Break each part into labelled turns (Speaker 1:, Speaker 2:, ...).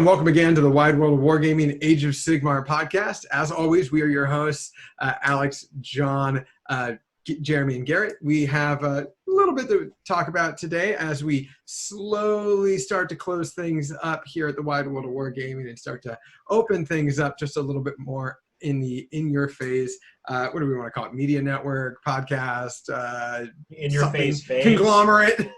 Speaker 1: and welcome again to the Wide World of Wargaming Age of Sigmar podcast. As always, we are your hosts, Alex, John, Jeremy, and Garrett. We have a little bit to talk about today as we slowly start to close things up here at the Wide World of Wargaming and start to open things up just a little bit more in the in-your-face, what do we want to call it, media network, podcast,
Speaker 2: in-your-face
Speaker 1: conglomerate.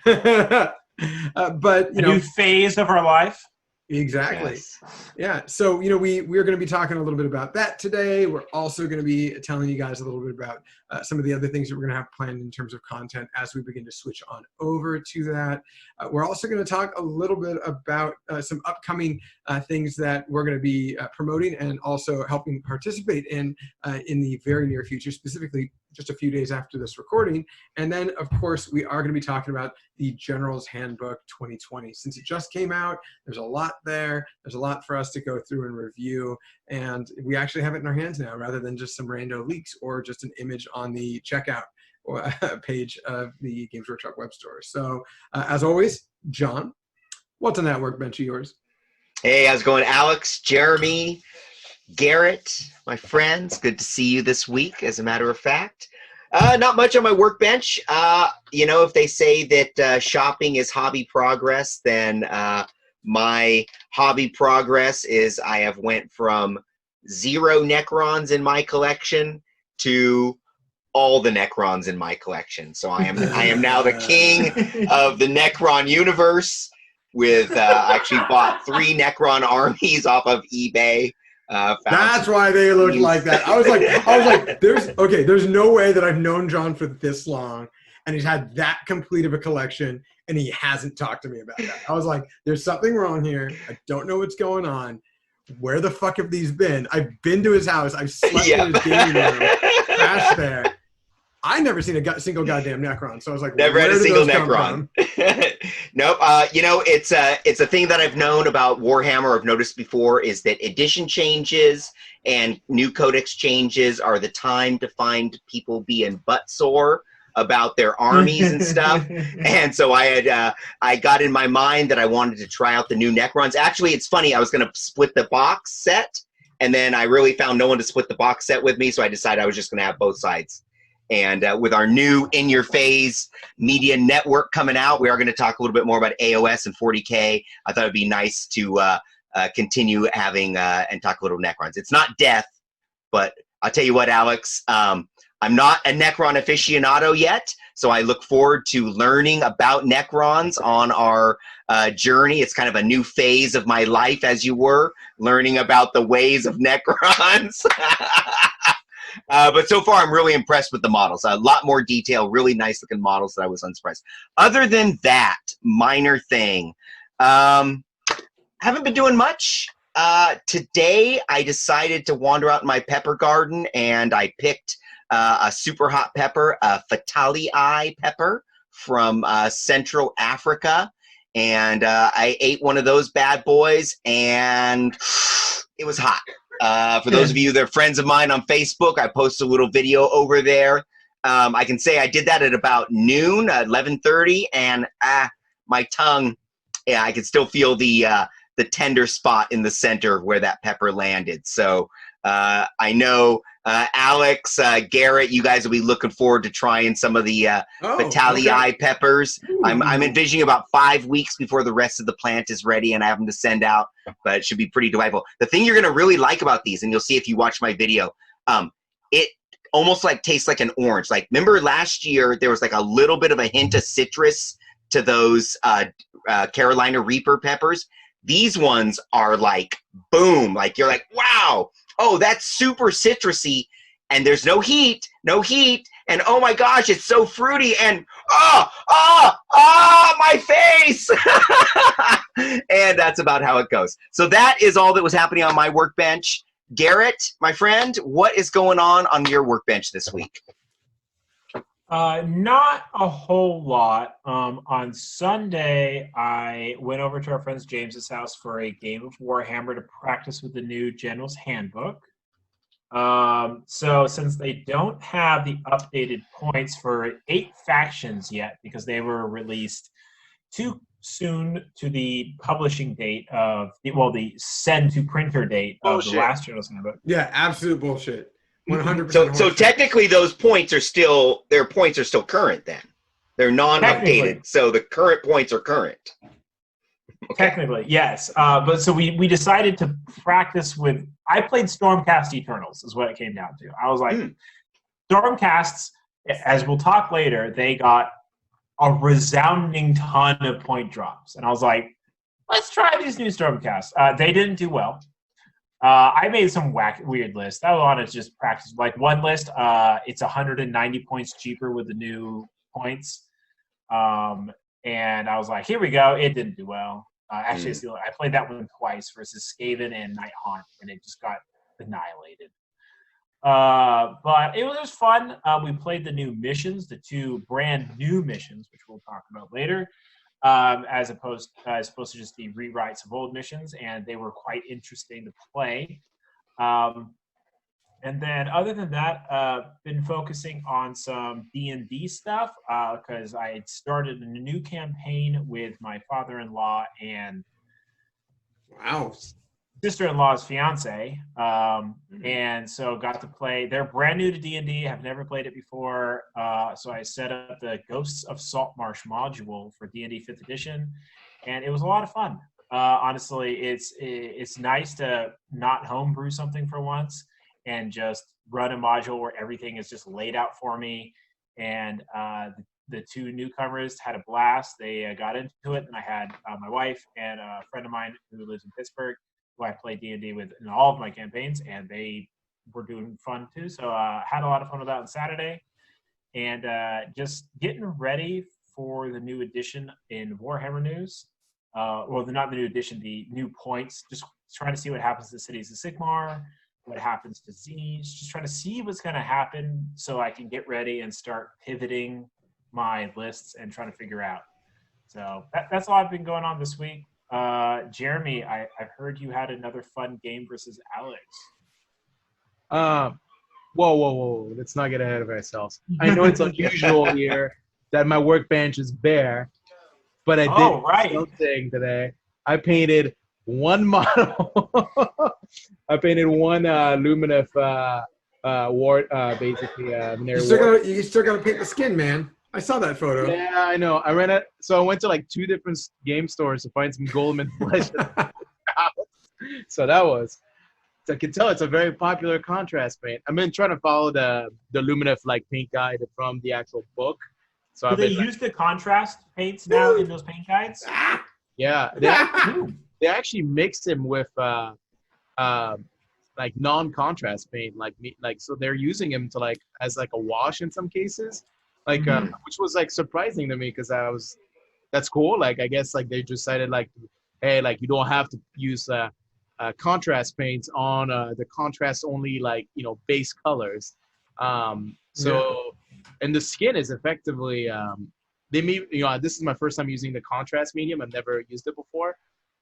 Speaker 1: But, you know,
Speaker 2: new phase of our life.
Speaker 1: Exactly.
Speaker 3: Yes.
Speaker 1: Yeah. So, you know, we're going to be talking a little bit about that today. We're also going to be telling you guys a little bit about some of the other things that we're going to have planned in terms of content as we begin to switch on over to that. We're also going to talk a little bit about some upcoming things that we're going to be promoting and also helping participate in the very near future, specifically just a few days after this recording. And then, of course, we are going to be talking about the General's Handbook 2020. Since it just came out, there's a lot there. There's a lot for us to go through and review. And we actually have it in our hands now rather than just some rando leaks or just an image on the checkout page of the Games Workshop web store. So, as always, John, what's on that workbench of yours?
Speaker 3: Hey, how's it going, Alex, Jeremy, Garrett, my friends? Good to see you this week, as a matter of fact. Not much on my workbench. You know, if they say that shopping is hobby progress, then my hobby progress is I have went from 0 Necrons in my collection to all the Necrons in my collection. So I am now the king of the Necron universe. With I actually bought 3 Necron armies off of eBay.
Speaker 1: That's why they looked like that. I was like, there's no way that I've known John for this long and he's had that complete of a collection and he hasn't talked to me about that. I was like, there's something wrong here. I don't know what's going on. Where the fuck have these been? I've been to his house. I've slept in his gaming room, crashed there. I never seen a single goddamn Necron, so I was like,
Speaker 3: never had a single Necron. Nope. You know, it's a thing that I've known about Warhammer. I've noticed before is that edition changes and new codex changes are the time to find people being butt sore about their armies and stuff. And so I got in my mind that I wanted to try out the new Necrons. Actually, it's funny. I was going to split the box set, and then I really found no one to split the box set with me, so I decided I was just going to have both sides. And with our new in-your-face media network coming out, we are going to talk a little bit more about AOS and 40K. I thought it'd be nice to continue having and talk a little Necrons. It's not death, but I'll tell you what, Alex, I'm not a Necron aficionado yet, so I look forward to learning about Necrons on our journey. It's kind of a new phase of my life, as you were, learning about the ways of Necrons. But so far, I'm really impressed with the models. A lot more detail, really nice looking models that I was unsurprised. Other than that, minor thing. Haven't been doing much. Today, I decided to wander out in my pepper garden, and I picked a super hot pepper, a Fatalii pepper from Central Africa. And I ate one of those bad boys, and it was hot. For those of you that are friends of mine on Facebook, I post a little video over there. I can say I did that at about noon, 11:30, and my tongue, yeah, I can still feel the tender spot in the center where that pepper landed. So I know Alex, Garrett, you guys will be looking forward to trying some of the Fatalii peppers. I'm envisioning about 5 weeks before the rest of the plant is ready and I have them to send out, but it should be pretty delightful. The thing you're going to really like about these, and you'll see if you watch my video, it almost like tastes like an orange. Like, remember last year there was like a little bit of a hint of citrus to those Carolina Reaper peppers. These ones are like, boom, like you're like, wow, oh, that's super citrusy, and there's no heat, and oh my gosh, it's so fruity, and my face! And that's about how it goes. So that is all that was happening on my workbench. Garrett, my friend, what is going on your workbench this week?
Speaker 2: Not a whole lot. On Sunday, I went over to our friend James's house for a game of Warhammer to practice with the new General's Handbook. So since they don't have the updated points for 8 factions yet, because they were released 2 soon to the publishing date of the send to printer date of the last Journal's Handbook.
Speaker 1: Yeah, absolute bullshit. 100%.
Speaker 3: So technically, those points are still current. Then they're non-updated, so the current points are current. Okay.
Speaker 2: Technically, yes. But so we decided to practice with. I played Stormcast Eternals, is what it came down to. I was like, Stormcasts, as we'll talk later, they got a resounding ton of point drops, and I was like, let's try these new Stormcasts. They didn't do well. I made some weird lists. I wanted to just practice. Like one list, it's 190 points cheaper with the new points. And I was like, here we go. It didn't do well. Actually, I played that one twice versus Skaven and Night Haunt, and it just got annihilated. But it was fun. We played the new missions, the 2 brand new missions, which we'll talk about later. As opposed to just the rewrites of old missions, and they were quite interesting to play. And then other than that, been focusing on some D&D stuff because I had started a new campaign with my father-in-law and sister-in-law's fiance, and so got to play. They're brand new to D&D, have never played it before, so I set up the Ghosts of Saltmarsh module for D&D 5th edition, and it was a lot of fun. Honestly, it's nice to not homebrew something for once and just run a module where everything is just laid out for me. And the 2 newcomers had a blast. They got into it, and I had my wife and a friend of mine who lives in Pittsburgh, who I played D&D with in all of my campaigns, and they were doing fun too. So had a lot of fun with that on Saturday. And just getting ready for the new edition in Warhammer News. Not the new edition, the new points. Just trying to see what happens to Cities of Sigmar, what happens to Z's, just trying to see what's going to happen so I can get ready and start pivoting my lists and trying to figure out. So that's all I've been going on this week. Jeremy, I've heard you had another fun game versus Alex.
Speaker 4: Whoa. Let's not get ahead of ourselves. I know it's unusual here that my workbench is bare, but I did something today. I painted one model. I painted one Lumineth ward, basically.
Speaker 1: You still gotta paint the skin, man. I saw that photo.
Speaker 4: Yeah, I know. I went to like 2 different game stores to find some Goldman flesh. So I can tell it's a very popular contrast paint. I've been trying to follow the Lumineth paint guide from the actual book. So
Speaker 2: do they use the contrast paints now in those paint guides?
Speaker 4: Yeah, they actually mixed him with non-contrast paint, so they're using him to as a wash in some cases, which was surprising to me because that's cool. I guess they decided hey, you don't have to use contrast paints on the contrast only base colors. And the skin is effectively this is my first time using the contrast medium. I've never used it before.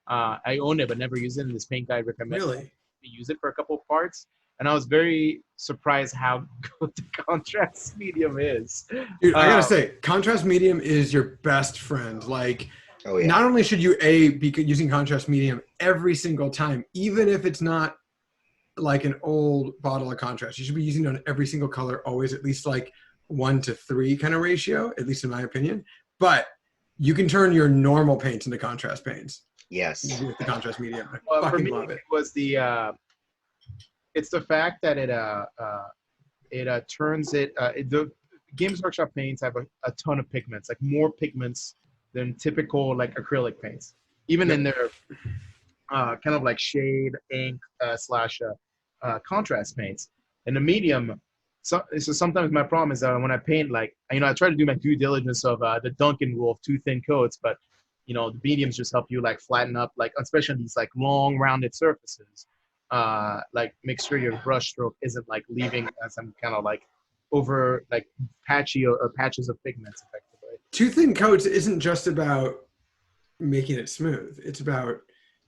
Speaker 4: I own it but never used it, and this paint guide recommended me use it for a couple of parts, and I was very surprised how good the contrast medium is.
Speaker 1: Dude, I gotta say, contrast medium is your best friend. Not only should you be using contrast medium every single time, even if it's not an old bottle of contrast, you should be using it on every single color, always at least 1-to-3 kind of ratio, at least in my opinion. But you can turn your normal paints into contrast paints.
Speaker 3: Yes.
Speaker 1: With the contrast medium.
Speaker 4: For me, it was it's the fact that it turns it. The Games Workshop paints have a ton of pigments, more pigments than typical acrylic paints. Even in their kind of shade, ink / contrast paints. In the medium, so sometimes my problem is that when I paint, I try to do my due diligence of the Duncan rule of 2 thin coats, but the mediums just help you flatten up, especially these long rounded surfaces. Make sure your brush stroke isn't leaving some kind of over patchy or patches of pigments effectively.
Speaker 1: 2 thin coats isn't just about making it smooth. It's about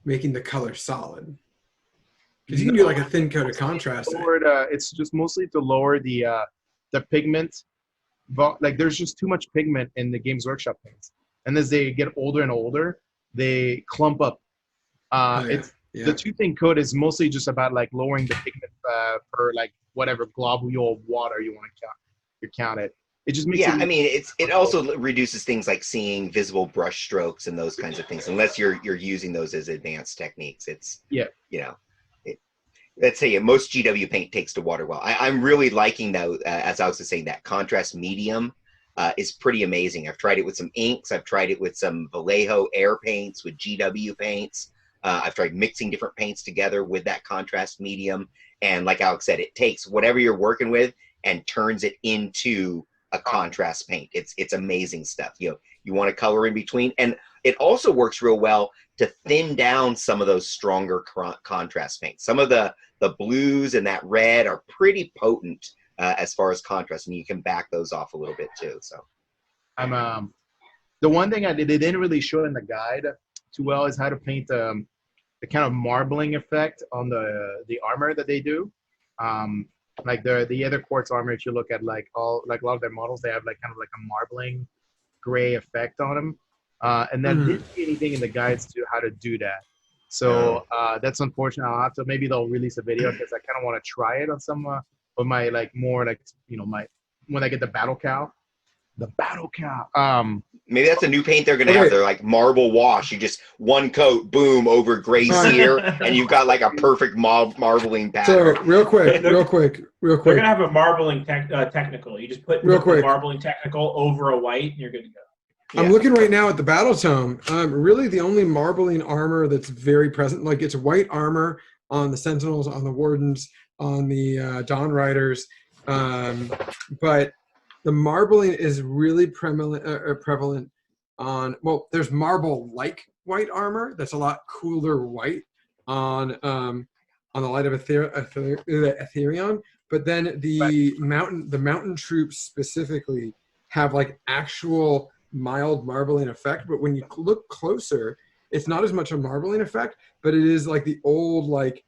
Speaker 1: making the color solid. Because you can do a thin coat of contrast.
Speaker 4: It's just mostly to lower the pigment. There's just too much pigment in the Games Workshop paints. and as they get older and older, they clump up. It's the 2-thing coat is mostly just about like lowering the pigment per like whatever globule of water you want to count it. It just makes
Speaker 3: I mean, it also reduces things like seeing visible brush strokes and those kinds of things. Unless you're using those as advanced techniques, it's let's say most GW paint takes to water well. I'm really liking though, as I was just saying, that contrast medium is pretty amazing. I've tried it with some inks. I've tried it with some Vallejo air paints, with GW paints. I've tried mixing different paints together with that contrast medium. And like Alex said, it takes whatever you're working with and turns it into a contrast paint. It's amazing stuff. You want to color in between, and it also works real well to thin down some of those stronger contrast paints. Some of the blues and that red are pretty potent as far as contrast, and you can back those off a little bit too. So
Speaker 4: I'm the one thing they didn't really show in the guide too well is how to paint the kind of marbling effect on the armor that they do. Like the other quartz armor, if you look at like a lot of their models, they have like kind of like a marbling gray effect on them. And then didn't see anything in the guides to how to do that. So that's unfortunate. I'll have to, maybe they'll release a video because I kind of want to try it on some of my like more like, when I get the battle cow. The battle cow.
Speaker 3: Maybe that's a new paint they're gonna have. They're like marble wash. You just one coat, boom, over Veysseire, and you've got like a perfect marbling pattern.
Speaker 1: So real quick.
Speaker 2: They're gonna have a marbling technical. You just put the marbling technical over a white, and you're good to go.
Speaker 1: I'm looking right now at the battle tome. Really, the only marbling armor that's very present, like it's white armor on the Sentinels, on the Wardens, on the Dawn Riders, but the marbling is really prevalent on, well, there's marble-like white armor that's a lot cooler white on the Light of Ethereon, but then the mountain troops specifically have like actual mild marbling effect, but when you look closer, it's not as much a marbling effect, but it is like the old like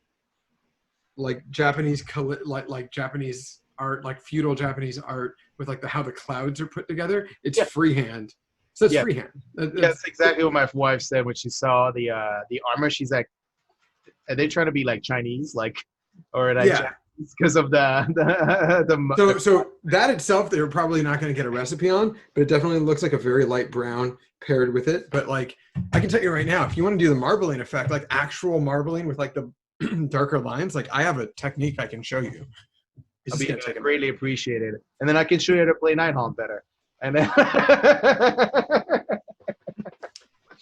Speaker 1: Japanese like Japanese art, like feudal Japanese art with like how the clouds are put together. It's freehand. So it's freehand.
Speaker 4: That's exactly what my wife said when she saw the armor. She's like, are they trying to be like Chinese, like, or like Japanese because of the
Speaker 1: so that itself they're probably not going to get a recipe on, but it definitely looks like a very light brown paired with it. But like I can tell you right now, if you want to do the marbling effect, like actual marbling with like the darker lines, like I have a technique I can show you.
Speaker 4: I'll be greatly appreciated, and then I can show you how to play Nighthaunt better. And then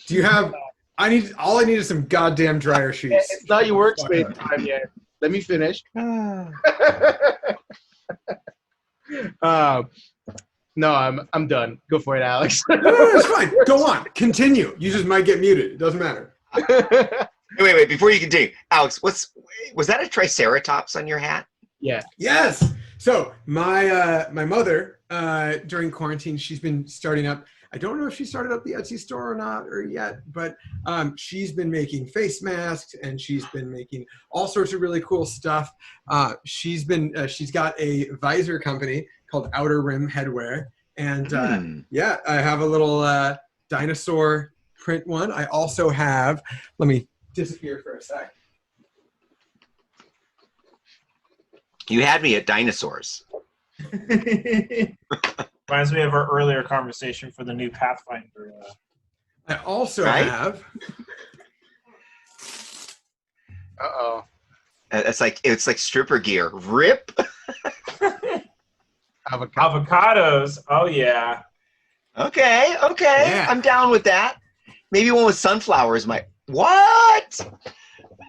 Speaker 1: do you have? All I need is some goddamn dryer sheets.
Speaker 4: It's not your workspace time yet. Let me finish. No, I'm done. Go for it, Alex.
Speaker 1: No, it's fine. Go on. Continue. You just might get muted. It doesn't matter.
Speaker 3: Wait. Before you continue, Alex, was that a Triceratops on your hat?
Speaker 4: Yeah.
Speaker 1: Yes. So my mother during quarantine, she's been starting up. I don't know if she started up the Etsy store or not yet, but she's been making face masks and she's been making all sorts of really cool stuff. She's got a Veysseire company called Outer Rim Headwear, and I have a little dinosaur print one. I also have. Let me disappear for a sec.
Speaker 3: You had me at dinosaurs.
Speaker 2: Reminds me of our earlier conversation for the new Pathfinder.
Speaker 1: I also have.
Speaker 3: It's like stripper gear. Rip.
Speaker 2: Avocados. Oh yeah.
Speaker 3: Okay. Yeah. I'm down with that. Maybe one with sunflowers might. What?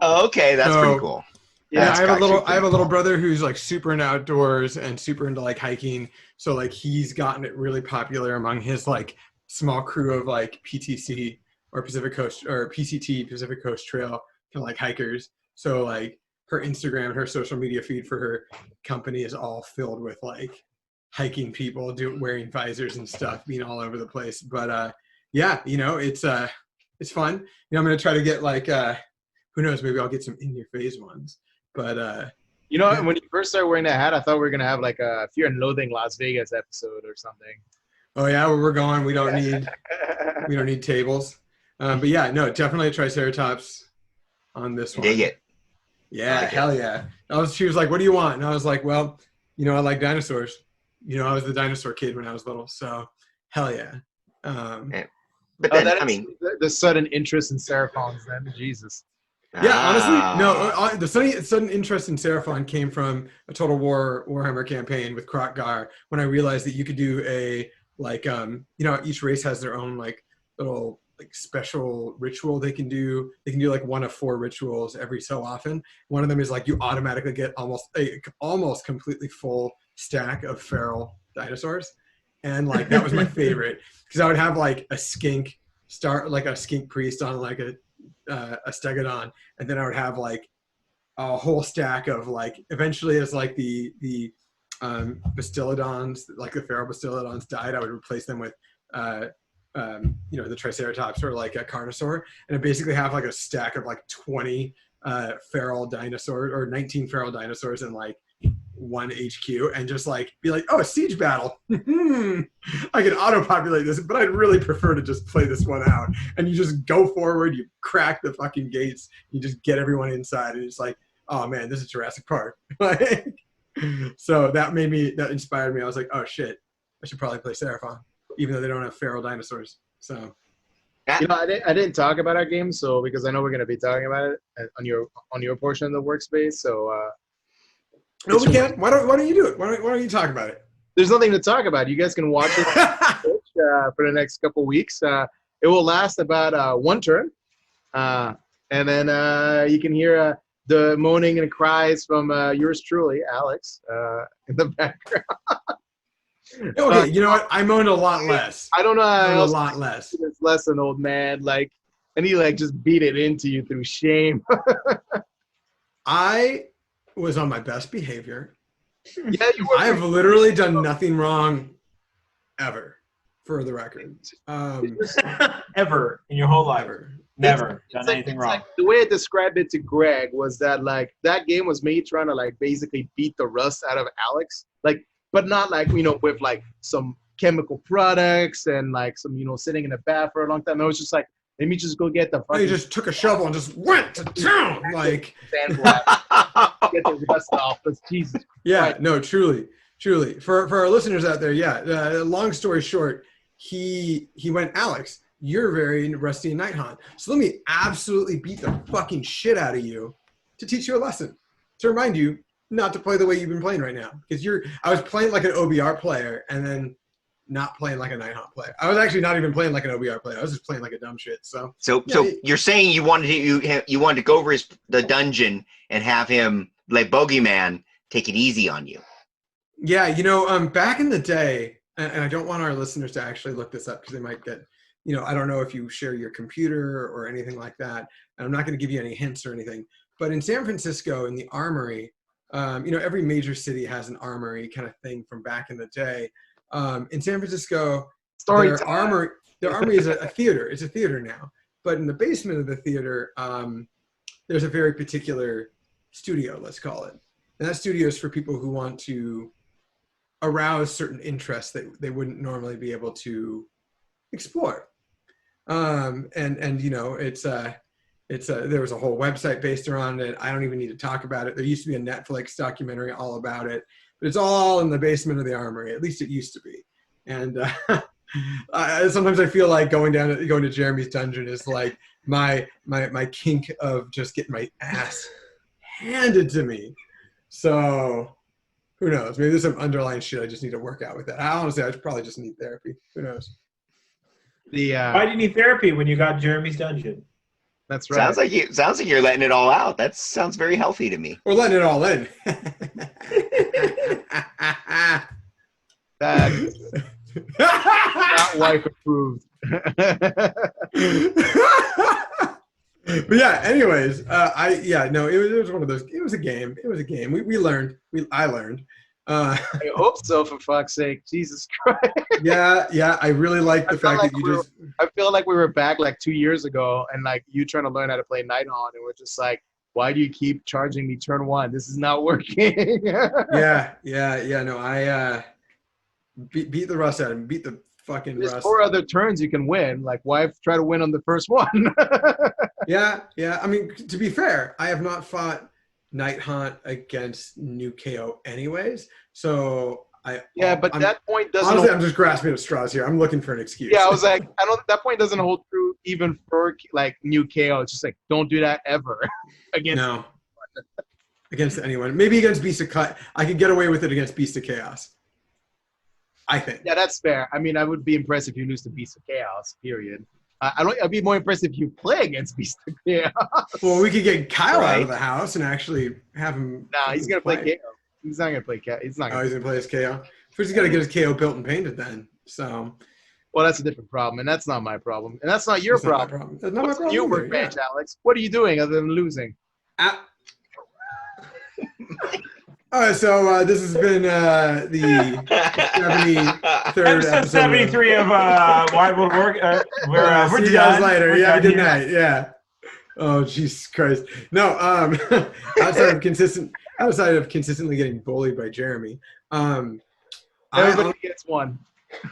Speaker 3: Okay, that's pretty cool.
Speaker 1: Yeah, I have a little brother who's like super into outdoors and super into like hiking. So like he's gotten it really popular among his like small crew of like PTC or Pacific Coast or PCT Pacific Coast Trail kind of like hikers. So like her Instagram, her social media feed for her company is all filled with like hiking people wearing visors and stuff, being all over the place. But it's fun. I'm gonna try to get like who knows, maybe I'll get some in your face ones. But
Speaker 4: when you first started wearing that hat, I thought we were gonna have like a Fear and Loathing Las Vegas episode or something.
Speaker 1: Oh yeah, where we're going, we don't need tables. But yeah, no, definitely a Triceratops on this one.
Speaker 3: Dig it.
Speaker 1: Yeah,
Speaker 3: Like
Speaker 1: hell yeah. She was like, "What do you want?" And I was like, "Well, I like dinosaurs. I was the dinosaur kid when I was little, so hell yeah."
Speaker 3: But then,
Speaker 4: I mean, the sudden interest in Seraphons, then Jesus.
Speaker 1: Yeah, honestly, no. The sudden interest in Seraphon came from a Total War Warhammer campaign with Krotgar when I realized that you could do a each race has their own like little like special ritual they can do. They can do like one of 4 rituals every so often. One of them is like you automatically get almost completely full stack of feral dinosaurs, and like that was my favorite because I would have like a skink priest on like a stegodon, and then I would have like a whole stack of like eventually as like the Bastillodons, like the feral Bastillodons died, I would replace them with the Triceratops or like a Carnosaur, and I basically have like a stack of like 20 feral dinosaurs or 19 feral dinosaurs and like 1 HQ, and just like be like, oh, a siege battle. I can auto-populate this, but I'd really prefer to just play this one out. And you just go forward, you crack the fucking gates, you just get everyone inside, and it's like, oh man, this is Jurassic Park. So that inspired me. I was like, oh shit, I should probably play Seraphon, even though they don't have feral dinosaurs. So
Speaker 4: I didn't talk about our game, so because I know we're going to be talking about it on your portion of the workspace. So
Speaker 1: no, we can't. Why don't you do it? Why don't you talk about it?
Speaker 4: There's nothing to talk about. You guys can watch it for the next couple weeks. It will last about 1 turn, and then you can hear the moaning and cries from yours truly, Alex, in the background.
Speaker 1: Okay, you know what? I moaned a lot less.
Speaker 4: I don't know how
Speaker 1: a lot less.
Speaker 4: It's less an old man, like, and he like just beat it into you through shame.
Speaker 1: I was on my best behavior.
Speaker 4: Yeah, you were.
Speaker 1: I have literally done nothing wrong ever, for the record.
Speaker 2: Ever in your whole life.
Speaker 1: Ever.
Speaker 2: Never done anything wrong.
Speaker 4: Like, the way I described it to Greg was that like that game was me trying to like basically beat the rust out of Alex, like, but not like with like some chemical products and like some sitting in a bath for a long time. I was just like, let me just go get the fucking.
Speaker 1: You just took a shovel and just went to town, like.
Speaker 4: Sandblast, get the rust off. But Jesus.
Speaker 1: Yeah,
Speaker 4: Christ.
Speaker 1: no, truly. For our listeners out there, yeah. Long story short, he went, Alex, you're very rusty in Nighthaunt, so let me absolutely beat the fucking shit out of you to teach you a lesson, to remind you not to play the way you've been playing right now. Because I was playing like an OBR player and then not playing like a Nighthaunt player. I was actually not even playing like an OBR player. I was just playing like a dumb shit. So
Speaker 3: you're saying you wanted to go over the dungeon and have him like bogeyman take it easy on you.
Speaker 1: Yeah, back in the day, and I don't want our listeners to actually look this up because they might get, I don't know if you share your computer or anything like that. And I'm not going to give you any hints or anything. But in San Francisco, in the Armory, every major city has an armory kind of thing from back in the day. In San Francisco, their armory is a theater. It's a theater now. But in the basement of the theater, there's a very particular studio, let's call it. And that studio is for people who want to arouse certain interests that they wouldn't normally be able to explore. There was a whole website based around it. I don't even need to talk about it. There used to be a Netflix documentary all about it, but it's all in the basement of the Armory. At least it used to be. And sometimes I feel like going to Jeremy's dungeon is like my kink of just getting my ass handed to me. So who knows? Maybe there's some underlying shit I just need to work out with that. I probably just need therapy. Who knows?
Speaker 2: Why do you need therapy when you got Jeremy's dungeon?
Speaker 4: That's right.
Speaker 3: Sounds like you're letting it all out. That sounds very healthy to me.
Speaker 1: We're letting it all in.
Speaker 4: That not wife approved.
Speaker 1: But yeah, anyways, it was one of those. It was a game. We learned. I learned.
Speaker 4: I hope so, for fuck's sake. Jesus Christ.
Speaker 1: Yeah. I really like the fact that
Speaker 4: I feel like we were back like 2 years ago, and like you trying to learn how to play Nighthaunt, and we're just like, why do you keep charging me turn 1? This is not working.
Speaker 1: Yeah. No, I beat the rust out of him. Beat the fucking
Speaker 4: There's
Speaker 1: rust.
Speaker 4: 4 other turns you can win. Like, why try to win on the first one?
Speaker 1: Yeah. I mean, to be fair, I have not fought Night Hunt against new KO anyways. So
Speaker 4: but that point doesn't.
Speaker 1: Honestly, I'm just grasping at straws here. I'm looking for an excuse.
Speaker 4: Yeah, I was like, that point doesn't hold true even for like new KO. It's just like, don't do that ever against.
Speaker 1: No. Against anyone. Maybe against Beast of Cut. I could get away with it against Beast of Chaos. I think.
Speaker 4: Yeah, that's fair. I mean, I would be impressed if you lose to Beast of Chaos. Period. I'd be more impressed if you play against Beast of Chaos.
Speaker 1: Well, we could get Kyle out of the house and actually have him.
Speaker 4: Nah, he's gonna play KO. He's not gonna play KO. He's not.
Speaker 1: He's gonna play his KO. First, he's got to get his KO built and painted. Then, so.
Speaker 4: Well, that's a different problem, and that's not my problem, and that's not your problem.
Speaker 1: That's not my problem.
Speaker 4: Your workbench, Alex. What are you doing other than losing?
Speaker 1: All right, so this has been the 73rd
Speaker 2: episode 73 of Why Would Work. We're
Speaker 1: see you guys later. Yeah, good night. Yeah. Oh, Jesus Christ. No. Outside of consistently getting bullied by Jeremy.
Speaker 4: Everybody gets one.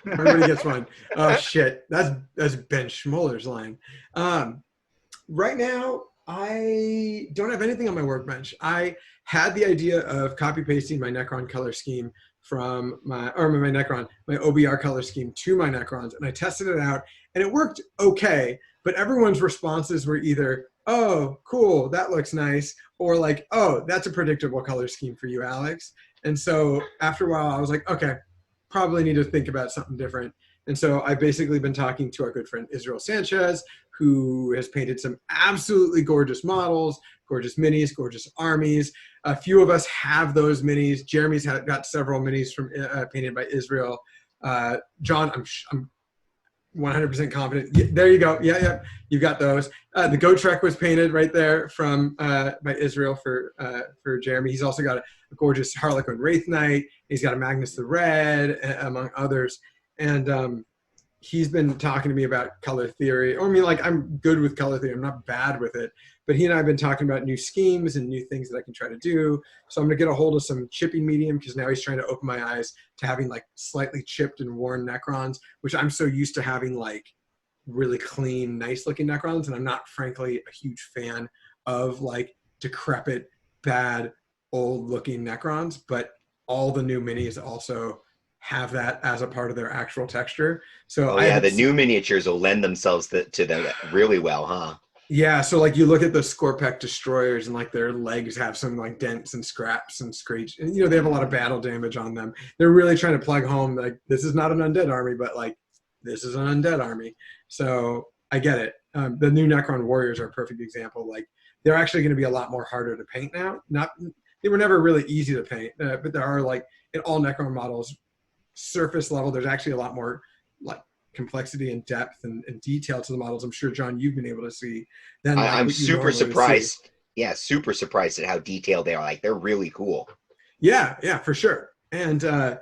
Speaker 1: Everybody gets one. Oh shit. That's Ben Schmoller's line. Right now, I don't have anything on my workbench. I had the idea of copy pasting my Necron color scheme from my OBR color scheme to my Necrons, and I tested it out, and it worked okay. But everyone's responses were either, "Oh, cool, that looks nice," or like, "Oh, that's a predictable color scheme for you, Alex." And so after a while, I was like, "Okay, probably need to think about something different." And so I've basically been talking to our good friend Israel Sanchez, who has painted some absolutely gorgeous models, gorgeous minis, gorgeous armies. A few of us have those minis. Jeremy's got several minis from painted by Israel. John, I'm 100% confident. Yeah, there you go. Yeah, you've got those. The Goat Trek was painted right there from by Israel for Jeremy. He's also got a gorgeous Harlequin Wraith Knight. He's got a Magnus the Red, among others. And he's been talking to me about color theory. I mean, like, I'm good with color theory. I'm not bad with it. But he and I have been talking about new schemes and new things that I can try to do. So I'm going to get a hold of some chipping medium, because now he's trying to open my eyes to having, like, slightly chipped and worn Necrons, which I'm so used to having, like, really clean, nice-looking Necrons. And I'm not, frankly, a huge fan of, like, decrepit, bad, old-looking Necrons. But all the new minis also have that as a part of their actual texture. So
Speaker 3: the new miniatures will lend themselves to them really well, huh?
Speaker 1: Yeah, so like you look at the Scorpec destroyers, and like their legs have some like dents and scraps and screech, and they have a lot of battle damage on them. They're really trying to plug home like, this is not an undead army, but like, this is an undead army. So I get it. The new Necron warriors are a perfect example. Like, they're actually going to be a lot more harder to paint now. They were never really easy to paint, but there are, like, in all Necron models, surface level, there's actually a lot more like complexity and depth and detail to the models. I'm sure, John, you've been able to see. Then like,
Speaker 3: I'm super surprised. Yeah, super surprised at how detailed they are. Like, they're really cool.
Speaker 1: Yeah, for sure. And I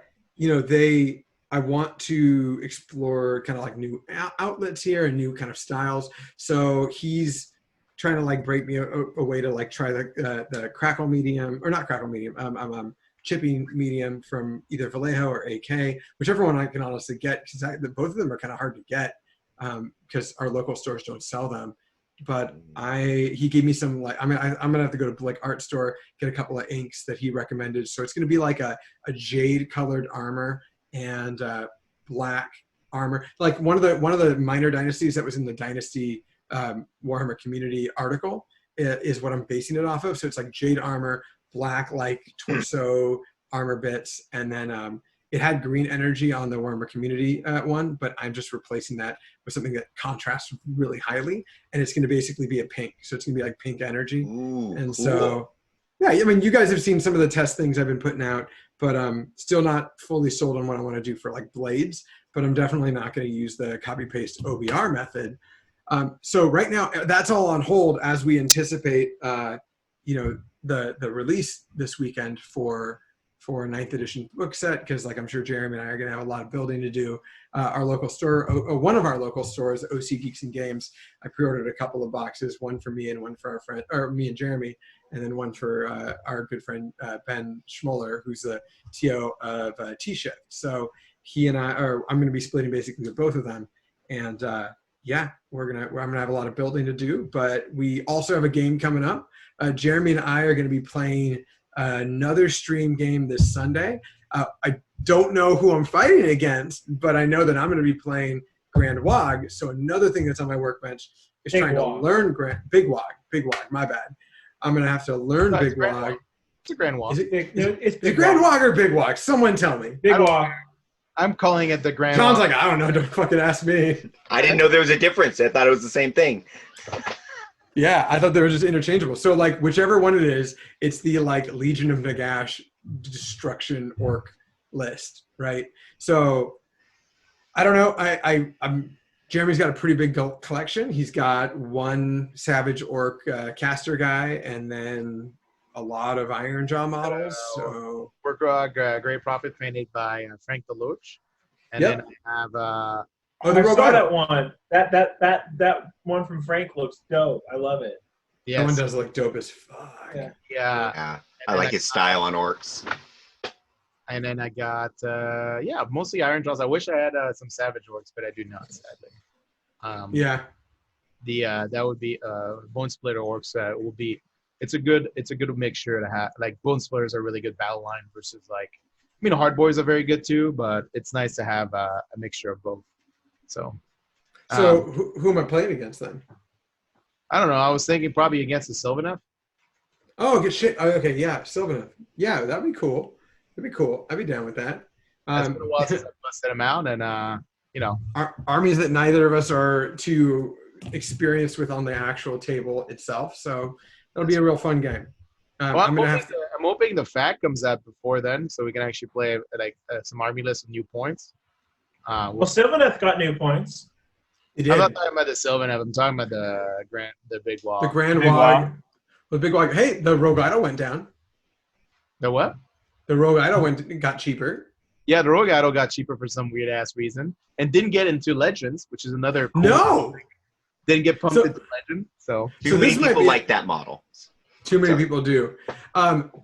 Speaker 1: want to explore kind of like new outlets here and new kind of styles. So he's trying to like break me a way to like try the crackle medium, or not crackle medium. Chipping medium from either Vallejo or AK, whichever one I can honestly get, because both of them are kind of hard to get because our local stores don't sell them. But he gave me some, like, I'm gonna have to go to like art store, get a couple of inks that he recommended. So it's gonna be like a jade colored armor and black armor. Like one of the minor dynasties that was in the Dynasty Warhammer community article is what I'm basing it off of. So it's like jade armor, black like torso armor bits, and then it had green energy on the Warhammer community one, but I'm just replacing that with something that contrasts really highly, and it's going to basically be a pink. So it's going to be like pink energy.
Speaker 3: Ooh,
Speaker 1: and
Speaker 3: cool.
Speaker 1: So yeah, I mean, you guys have seen some of the test things I've been putting out, but still not fully sold on what I want to do for like blades, but I'm definitely not going to use the copy paste OBR method. So right now that's all on hold as we anticipate the release this weekend for 9th edition book set, because like I'm sure Jeremy and I are going to have a lot of building to do. Our local store, one of our local stores, OC Geeks and Games, I pre-ordered a couple of boxes, one for me and one for our friend, or me and Jeremy, and then one for our good friend Ben Schmoller, who's the TO of T-Shift. So he and I'm going to be splitting basically with both of them. And yeah, I'm gonna have a lot of building to do. But we also have a game coming up. Jeremy and I are going to be playing another stream game this Sunday. I don't know who I'm fighting against, but I know that I'm going to be playing Grand Wog. So another thing that's on my workbench is trying to learn Big Wog. My bad. I'm going to have to learn Big Wog.
Speaker 4: It's a Grand Wog.
Speaker 1: It's the Grand Wog or Big Wog? Someone tell me.
Speaker 2: Big Wog.
Speaker 4: I'm calling it the Grand
Speaker 1: John's
Speaker 4: Wog.
Speaker 1: like, I don't know. Don't fucking ask me.
Speaker 3: I didn't know there was a difference. I thought it was the same thing.
Speaker 1: Yeah, I thought they were just interchangeable. So like whichever one it is, it's the like Legion of Nagash destruction orc list, right? So I don't know. I'm Jeremy's got a pretty big collection. He's got one Savage Orc caster guy, and then a lot of Iron Jaw models. So
Speaker 4: We're Great Prophet painted by Frank Deloach, and then I have
Speaker 1: the
Speaker 2: I saw
Speaker 1: Rogue
Speaker 2: that one. That one from Frank looks dope. I love it.
Speaker 4: yes,
Speaker 1: that one does look dope as fuck.
Speaker 2: Yeah.
Speaker 3: Yeah, I like his style on orcs.
Speaker 4: And then I got mostly Iron Jaws. I wish I had some Savage Orcs, but I do not, sadly.
Speaker 1: Yeah.
Speaker 4: That would be Bone Splitter Orcs. Will be. It's a good mixture to have. Like Bone Splitters are really good battle line versus like, Hard Boys are very good too, but it's nice to have a mixture of both. So
Speaker 1: who am I playing against then?
Speaker 4: I don't know. I was thinking probably against the Sylvaneth.
Speaker 1: Oh, good shit. Oh, okay, yeah, Sylvaneth. Yeah, that'd be cool. That'd be cool. I'd be down with that.
Speaker 4: It's been a while since I busted them out, and
Speaker 1: armies that neither of us are too experienced with on the actual table itself. So that'll be a real fun game.
Speaker 4: I'm hoping the FAQ comes out before then, so we can actually play some army lists with new points.
Speaker 2: Well, Sylvaneth got new points.
Speaker 1: It did.
Speaker 4: I'm not talking about the Sylvaneth. I'm talking about the Big Wall.
Speaker 1: The Grand
Speaker 2: Big
Speaker 1: Wog.
Speaker 2: Wog.
Speaker 1: The Big Wog. Hey, the Rogue Idol went down.
Speaker 4: The what?
Speaker 1: The Rogue Idol got cheaper.
Speaker 4: Yeah, the Rogue Idol got cheaper for some weird ass reason, and didn't get into Legends, which is another. Cool
Speaker 1: No.
Speaker 4: Didn't get pumped into Legend. So
Speaker 3: Too many people like that model.
Speaker 1: Too many people do.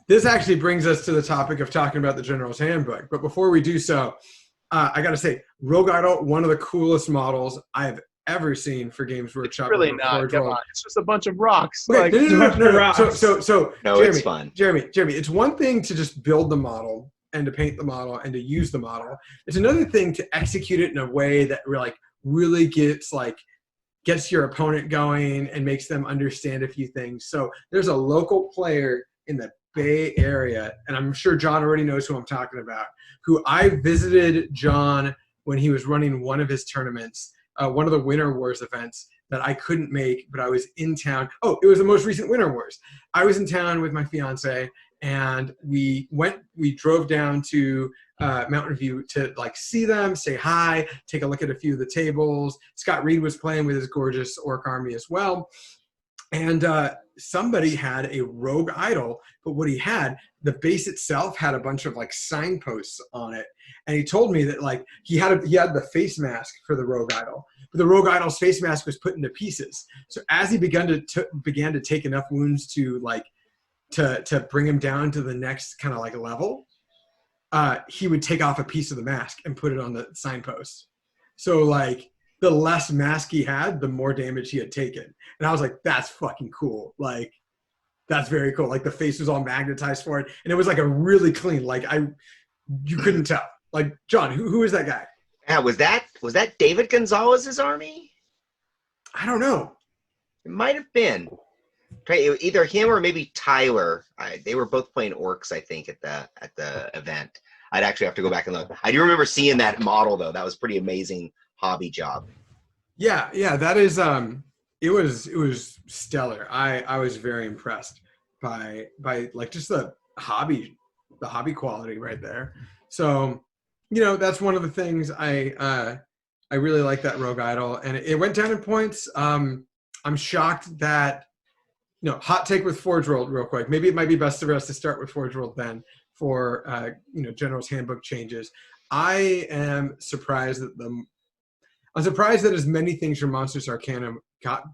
Speaker 1: This actually brings us to the topic of talking about the General's Handbook. But before we do so, I got to say, Rogue Idol, one of the coolest models I've ever seen for Games Workshop.
Speaker 4: really not. Come on, it's just a bunch of rocks.
Speaker 1: Okay, no. So
Speaker 3: No,
Speaker 1: Jeremy,
Speaker 3: it's fun.
Speaker 1: Jeremy, it's one thing to just build the model and to paint the model and to use the model. It's another thing to execute it in a way that really gets your opponent going and makes them understand a few things. So there's a local player in the Bay Area, and I'm sure John already knows who I'm talking about, who I visited John when he was running one of his tournaments, one of the Winter Wars events that I couldn't make, but I was in town. Oh, it was the most recent Winter Wars. I was in town with my fiance, and we drove down to Mountain View to see them, say hi, take a look at a few of the tables. Scott Reed was playing with his gorgeous orc army as well. And somebody had a Rogue Idol, but what he had, the base itself had a bunch of signposts on it. And he told me that he had the face mask for the Rogue Idol, but the Rogue Idol's face mask was put into pieces. So as he began to take enough wounds to bring him down to the next kind of level, he would take off a piece of the mask and put it on the signpost. So the less mask he had, the more damage he had taken. And I was like, that's fucking cool. That's very cool. The face was all magnetized for it. And it was a really clean, you couldn't tell. John, who is that guy?
Speaker 3: Yeah, was that David Gonzalez's army?
Speaker 1: I don't know.
Speaker 3: It might have been. Either him or maybe Tyler. They were both playing orcs, I think, at the event. I'd actually have to go back and look. I do remember seeing that model though. That was pretty amazing hobby job.
Speaker 1: Yeah, that is it was stellar. I was very impressed by just the hobby quality right there. So, that's one of the things I really like that Rogue Idol, and it went down in points. I'm shocked that hot take with Forge World real quick. Maybe it might be best for us to start with Forge World then for General's Handbook changes. I am surprised that as many things from Monsters Arcana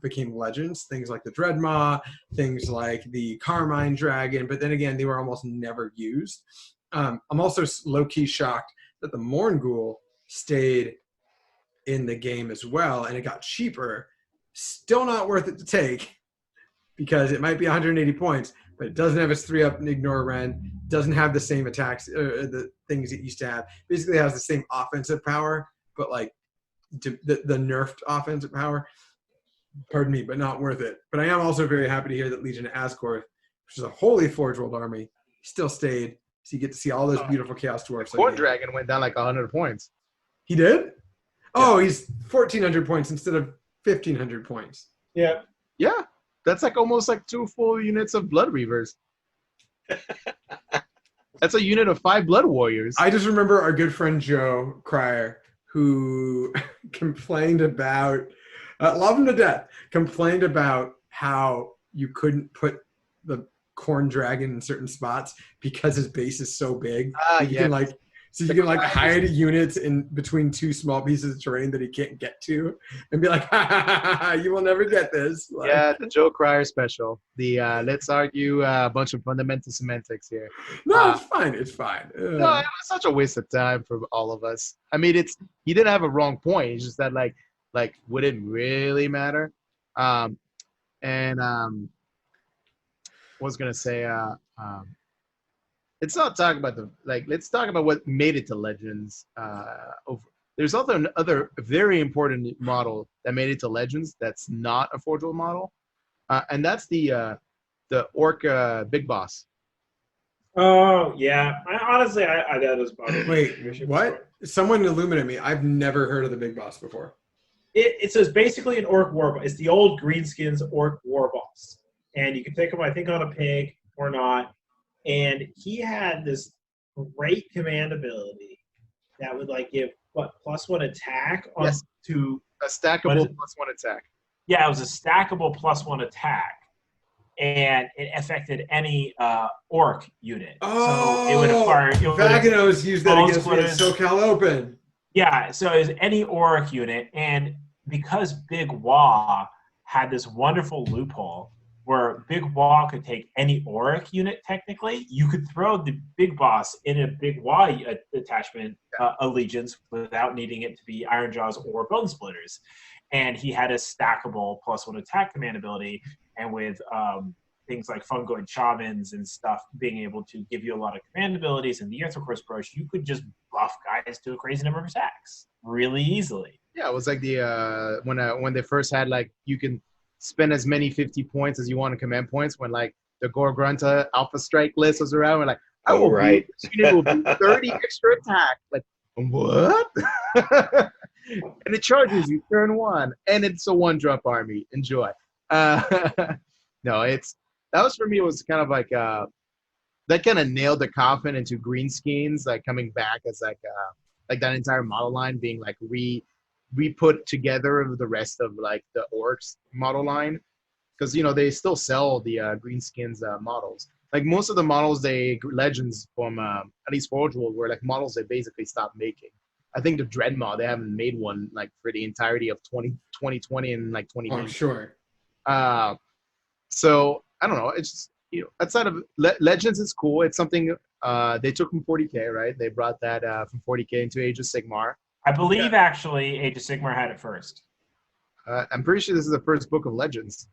Speaker 1: became legends, things like the Dreadmaw, things like the Carmine Dragon, but then again, they were almost never used. I'm also low-key shocked that the Morgul stayed in the game as well, and it got cheaper. Still not worth it to take because it might be 180 points, but it doesn't have its 3-up and ignore Ren, doesn't have the same attacks, the things it used to have. Basically, it has the same offensive power, but like the nerfed offensive power. Pardon me, but not worth it. But I am also very happy to hear that Legion of Askorth, which is a wholly Forge World army, still stayed. So you get to see all those beautiful Chaos Dwarfs.
Speaker 4: Corn Dragon went down like 100 points.
Speaker 1: He did? Oh, he's 1,400 points instead of 1,500 points.
Speaker 2: Yeah.
Speaker 4: Yeah. That's like almost like 2 full units of Blood Reavers. That's a unit of 5 Blood Warriors.
Speaker 1: I just remember our good friend Joe Cryer, who complained about, love him to death, complained about how you couldn't put the Corn Dragon in certain spots because his base is so big. You can hide units in between 2 small pieces of terrain that he can't get to, and be like, ha, ha, ha, ha, you will never get this. Like,
Speaker 4: yeah, the Joe Cryer special. The let's argue a bunch of fundamental semantics here.
Speaker 1: No, it's fine. It's fine.
Speaker 4: No, it was such a waste of time for all of us. I mean, he didn't have a wrong point. It's just that like would it really matter? Was gonna say let's not talk about let's talk about what made it to Legends. There's also another very important model that made it to Legends that's not a Forge World model, and that's the Orc Big Boss.
Speaker 2: Oh yeah, I that was probably.
Speaker 1: Wait, what? Someone illuminate me. I've never heard of the Big Boss before.
Speaker 2: It says basically an Orc war boss. It's the old Greenskins Orc war boss, and you can take him, I think, on a pig or not. And he had this great command ability that would like give +1 attack on to
Speaker 4: a stackable +1 attack.
Speaker 2: Yeah, it was a stackable +1 attack, and it affected any Orc unit.
Speaker 1: Oh,
Speaker 2: so it would acquire.
Speaker 1: Vaganos used that against me at SoCal Open.
Speaker 2: Yeah, so it was any Orc unit, and because Big Wah had this wonderful loophole where Big Wah could take any Auric unit, technically, you could throw the Big Boss in a Big Wah attachment allegiance without needing it to be Iron Jaws or Bone Splitters. And he had a stackable +1 attack command ability, and with things like Fungoid Shamans and stuff being able to give you a lot of command abilities and the Earthquake Brush, you could just buff guys to a crazy number of attacks really easily.
Speaker 4: Yeah, it was like the when they first had you can spend as many 50 points as you want in command points when the Gorgrunta Alpha Strike list was around. We're like, this unit will be 30 extra attack. Like, what? And it charges you turn 1, and it's a 1-drop army. Enjoy. No, that was for me. It was kind of like that kind of nailed the coffin into Greenskins, coming back as that entire model line being re-put together with the rest of the Orcs model line, because they still sell the Greenskins models. Most of the models Legends from at least Forge World were models they basically stopped making. I think the Dreadmaw, they haven't made one for the entirety of 2020 and 2019.
Speaker 1: Oh, sure.
Speaker 4: So I don't know. It's just, outside of Legends is cool. It's something they took from 40K, right? They brought that from 40K into Age of Sigmar.
Speaker 2: I believe actually Age of Sigmar had it first.
Speaker 4: I'm pretty sure this is the first book of Legends.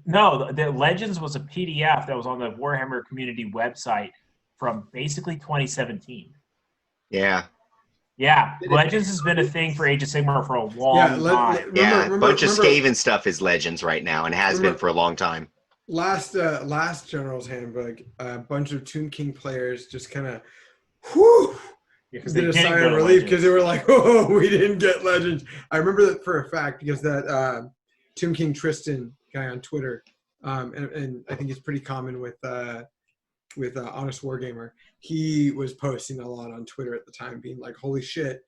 Speaker 2: No, the Legends was a PDF that was on the Warhammer community website from basically 2017.
Speaker 3: Yeah.
Speaker 2: Yeah, Legends has been a thing for Age of Sigmar for a long time.
Speaker 3: A bunch of Skaven stuff is Legends right now and has been for a long time.
Speaker 1: Last General's Handbook, a bunch of Tomb King players just kind of, whew, did a sigh of relief because they were like, oh, we didn't get Legends. I remember that for a fact because that Tomb King Tristan guy on Twitter, and I think it's pretty common with Honest Wargamer. He was posting a lot on Twitter at the time, being like, "Holy shit,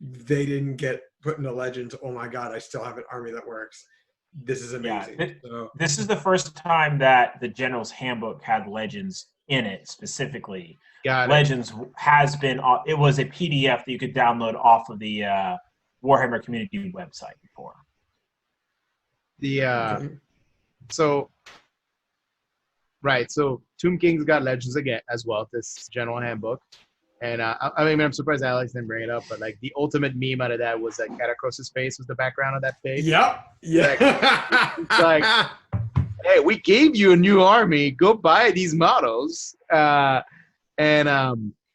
Speaker 1: they didn't get put into Legends. Oh my god, I still have an army that works. This is amazing."
Speaker 2: Yeah, this is the first time that the General's Handbook had Legends in it specifically. Legends has been. It was a PDF that you could download off of the Warhammer community website before.
Speaker 4: So Tomb King's got Legends again as well. This General Handbook. And I mean, I'm surprised Alex didn't bring it up, but like the ultimate meme out of that was like Catacross's face was the background of that page.
Speaker 1: Yep. Yeah.
Speaker 4: It's like, hey, we gave you a new army. Go buy these models. And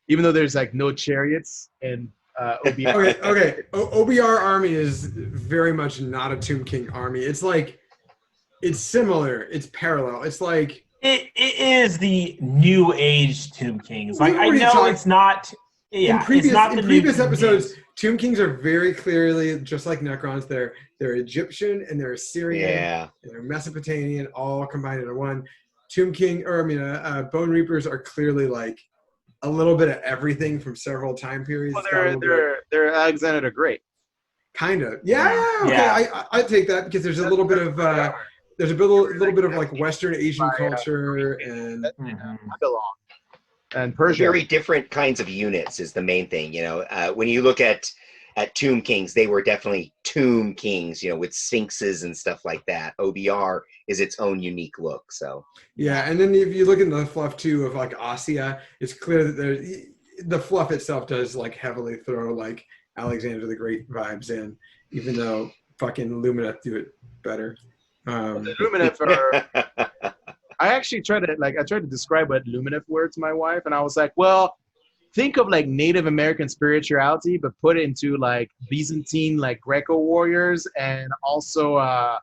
Speaker 4: even though there's like no chariots and OBR.
Speaker 1: Okay. OBR army is very much not a Tomb King army. It's like, it's similar. It's parallel. It's like,
Speaker 2: it is the new age Tomb Kings. Like, I know it's not. Yeah,
Speaker 1: in
Speaker 2: it's not the
Speaker 1: previous
Speaker 2: new
Speaker 1: episodes,
Speaker 2: Kings.
Speaker 1: Tomb Kings are very clearly just like Necrons. They're Egyptian and they're Assyrian and they're Mesopotamian, all combined into one. Bone Reapers are clearly like a little bit of everything from several time periods.
Speaker 4: Well, they're Alexander the Great.
Speaker 1: Kind of. Yeah. Okay.
Speaker 2: Yeah.
Speaker 1: I take that because there's a little bit of there's a little bit of like Western Asian culture and
Speaker 4: I belong. And Persia.
Speaker 3: Very different kinds of units is the main thing. You know, when you look at Tomb Kings, they were definitely Tomb Kings. You know, with sphinxes and stuff like that. OBR is its own unique look. So
Speaker 1: yeah, and then if you look at the fluff too of like Ossia, it's clear that the fluff itself does like heavily throw like Alexander the Great vibes in, even though fucking Lumineth do it better.
Speaker 4: The Lumineth are. I actually tried to describe what Lumineth were to my wife, and I was like, well, think of like Native American spirituality, but put it into like Byzantine, like Greco warriors, and also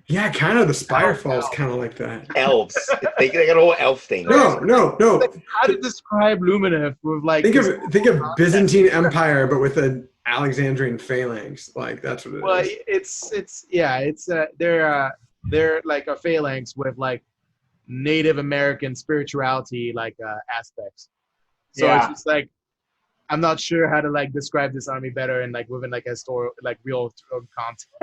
Speaker 1: yeah, kind of the Spirefall is kind of like that.
Speaker 3: Elves, they got a whole elf thing.
Speaker 1: No.
Speaker 4: How to describe Lumineth with like
Speaker 1: think of Byzantine Empire, but with an Alexandrian phalanx. Like that's what it is.
Speaker 4: Well, they're like a phalanx with like Native American spirituality like aspects. So it's just like I'm not sure how to like describe this army better and like within like a story like real context.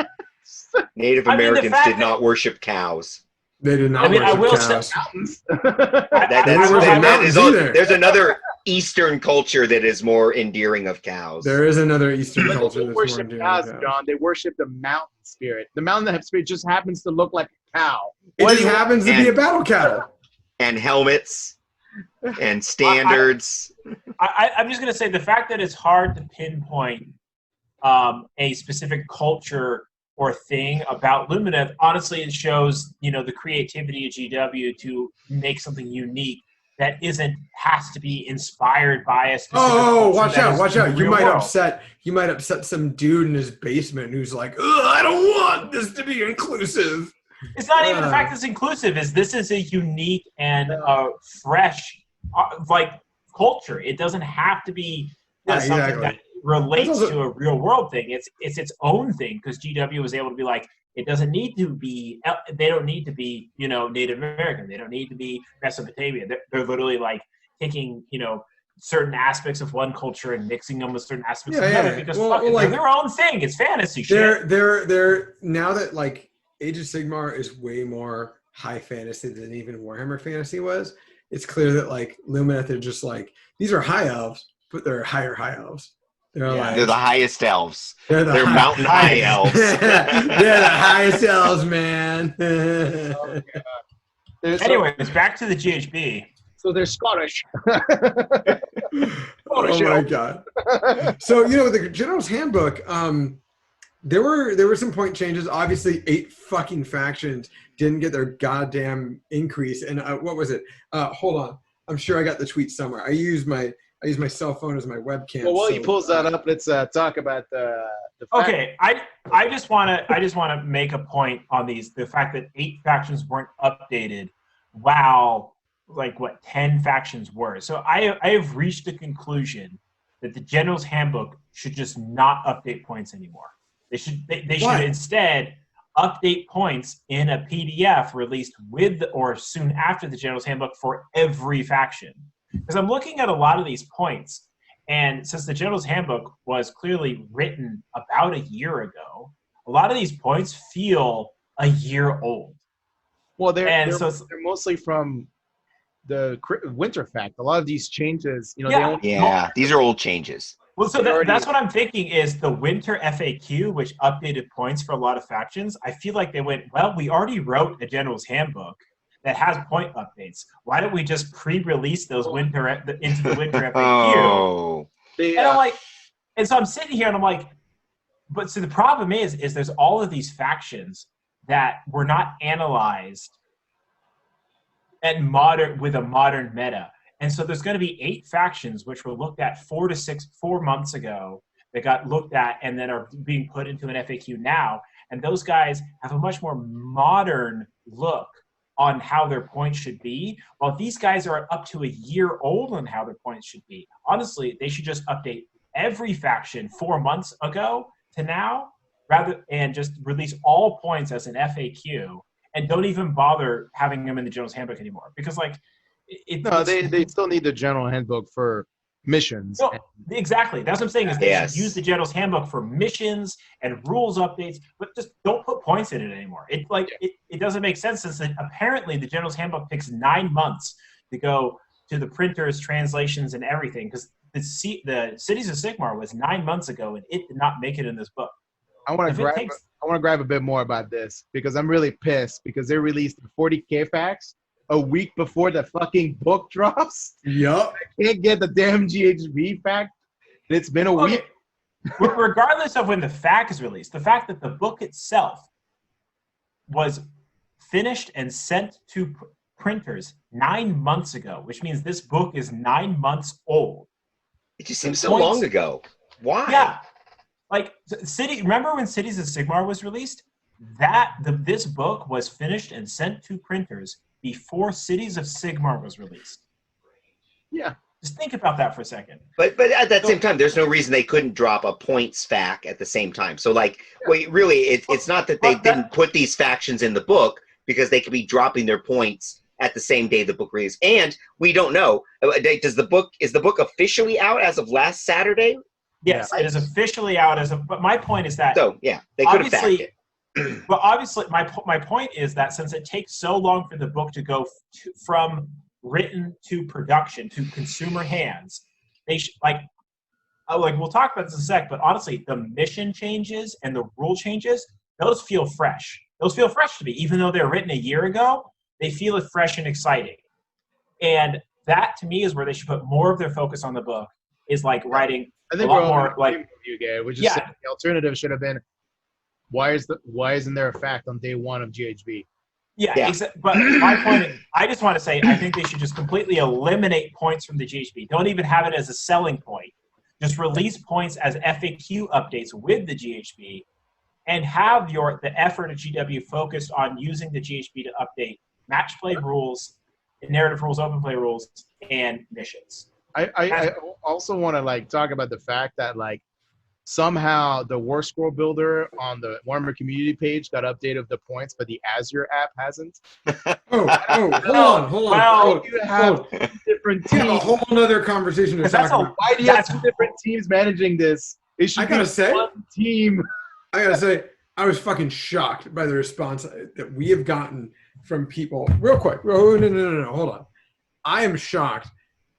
Speaker 3: Native Americans did not worship cows.
Speaker 1: They did not worship cows.
Speaker 3: There's another Eastern culture that is more endearing of cows.
Speaker 1: There is another Eastern culture
Speaker 4: they
Speaker 1: that's
Speaker 4: worship
Speaker 1: more endearing
Speaker 4: cows,
Speaker 1: of cows.
Speaker 4: John. They worship the mountain spirit. The mountain spirit just happens to look like a cow.
Speaker 1: It just happens to be a battle cow.
Speaker 3: And helmets and standards.
Speaker 2: I'm just going to say the fact that it's hard to pinpoint a specific culture or thing about Lumineth, honestly, it shows, the creativity of GW to make something unique that has to be inspired by a specific culture.
Speaker 1: Watch out. You might upset some dude in his basement who's like, I don't want this to be inclusive.
Speaker 2: It's not even the fact that it's inclusive. This is a unique and fresh culture. It doesn't have to be something that relates to a real world thing. It's its own thing because GW was able to be like, it doesn't need to be. They don't need to be Native American. They don't need to be Mesopotamia. They're literally like taking certain aspects of one culture and mixing them with certain aspects of another because they're their own thing. It's fantasy shit.
Speaker 1: They're now that like Age of Sigmar is way more high fantasy than even Warhammer Fantasy was. It's clear that like Lumineth are just like these are high elves, but they're higher high elves.
Speaker 3: They're the highest elves.
Speaker 1: They're
Speaker 3: mountain high elves.
Speaker 1: They're the highest elves, man.
Speaker 2: Anyways, back to the GHB.
Speaker 4: So they're Scottish.
Speaker 1: Oh my god. So with the General's Handbook, there were some point changes. Obviously, 8 fucking factions didn't get their goddamn increase. And what was it? Hold on. I'm sure I got the tweet somewhere. I use my cell phone as my webcam.
Speaker 4: Well, while he pulls that up, let's talk about the
Speaker 2: Okay, I just want to make a point on the fact that 8 factions weren't updated. Wow, 10 factions were. So I have reached the conclusion that the General's Handbook should just not update points anymore. They should instead update points in a PDF released with or soon after the General's Handbook for every faction. Because I'm looking at a lot of these points, and since the General's Handbook was clearly written about a year ago, a lot of these points feel a year old.
Speaker 4: Well, they're mostly from the Winterfect. A lot of these changes,
Speaker 3: these are old changes.
Speaker 2: Well, so that's what I'm thinking is the Winter FAQ, which updated points for a lot of factions. I feel like they went, well, we already wrote a General's Handbook that has point updates. Why don't we just pre-release those into the winter FAQ?
Speaker 3: Oh.
Speaker 2: And I'm like, and so I'm sitting here and I'm like, but so the problem is there's all of these factions that were not analyzed and with a modern meta. And so there's going to be 8 factions which were looked at 4 months ago that got looked at and then are being put into an FAQ now. And those guys have a much more modern look on how their points should be, while these guys are up to a year old on how their points should be. Honestly, they should just update every faction 4 months ago to now, and just release all points as an FAQ, and don't even bother having them in the General's Handbook anymore. Because
Speaker 4: they still need the General Handbook for missions.
Speaker 2: No, exactly. That's what I'm saying, is they should use the General's Handbook for missions and rules updates, but just don't put points in it anymore. It doesn't make sense, since apparently the General's Handbook takes 9 months to go to the printers, translations, and everything, because the Cities of Sigmar was 9 months ago, and it did not make it in this book.
Speaker 4: I want to grab a bit more about this, because I'm really pissed because they released the 40K facts a week before the fucking book drops.
Speaker 1: Yup.
Speaker 4: I can't get the damn GHB fact. It's been a week.
Speaker 2: Regardless of when the fact is released, the fact that the book itself was finished and sent to printers 9 months ago, which means this book is 9 months old.
Speaker 3: It just seems so long ago. Why?
Speaker 2: Yeah. Remember when Cities of Sigmar was released? This book was finished and sent to printers before Cities of Sigmar was released.
Speaker 4: Yeah.
Speaker 2: Just think about that for a second.
Speaker 3: But at that same time, there's no reason they couldn't drop a points fact at the same time. So really, it's not that they didn't put these factions in the book, because they could be dropping their points at the same day the book released. And we don't know. Is the book officially out as of last Saturday?
Speaker 2: Yes, it is officially out but my point is that.
Speaker 3: So yeah, they could have backed it.
Speaker 2: But obviously, my point is that since it takes so long for the book to go from written to production to consumer hands, they we'll talk about this in a sec. But honestly, the mission changes and the rule changes, those feel fresh. Those feel fresh to me, even though they're written a year ago. They feel fresh and exciting, and that to me is where they should put more of their focus on the book. Is writing.
Speaker 4: I think
Speaker 2: a lot more
Speaker 4: you, Garrett. Which is the alternative should have been. Why isn't there a fact on day 1 of GHB?
Speaker 2: Yeah. But my point is, I just want to say, I think they should just completely eliminate points from the GHB. Don't even have it as a selling point. Just release points as FAQ updates with the GHB, and have the effort of GW focused on using the GHB to update match play rules, narrative rules, open play rules, and missions.
Speaker 4: I also want to talk about the fact that somehow the War Scroll Builder on the Warhammer community page got updated with the points, but the Azure app hasn't.
Speaker 1: Hold on.
Speaker 4: You have different teams.
Speaker 1: We have a whole other conversation to talk about.
Speaker 4: Why do you have 2 different teams managing this? It should be one team.
Speaker 1: I gotta say, I was fucking shocked by the response that we have gotten from people. Real quick. No, hold on. I am shocked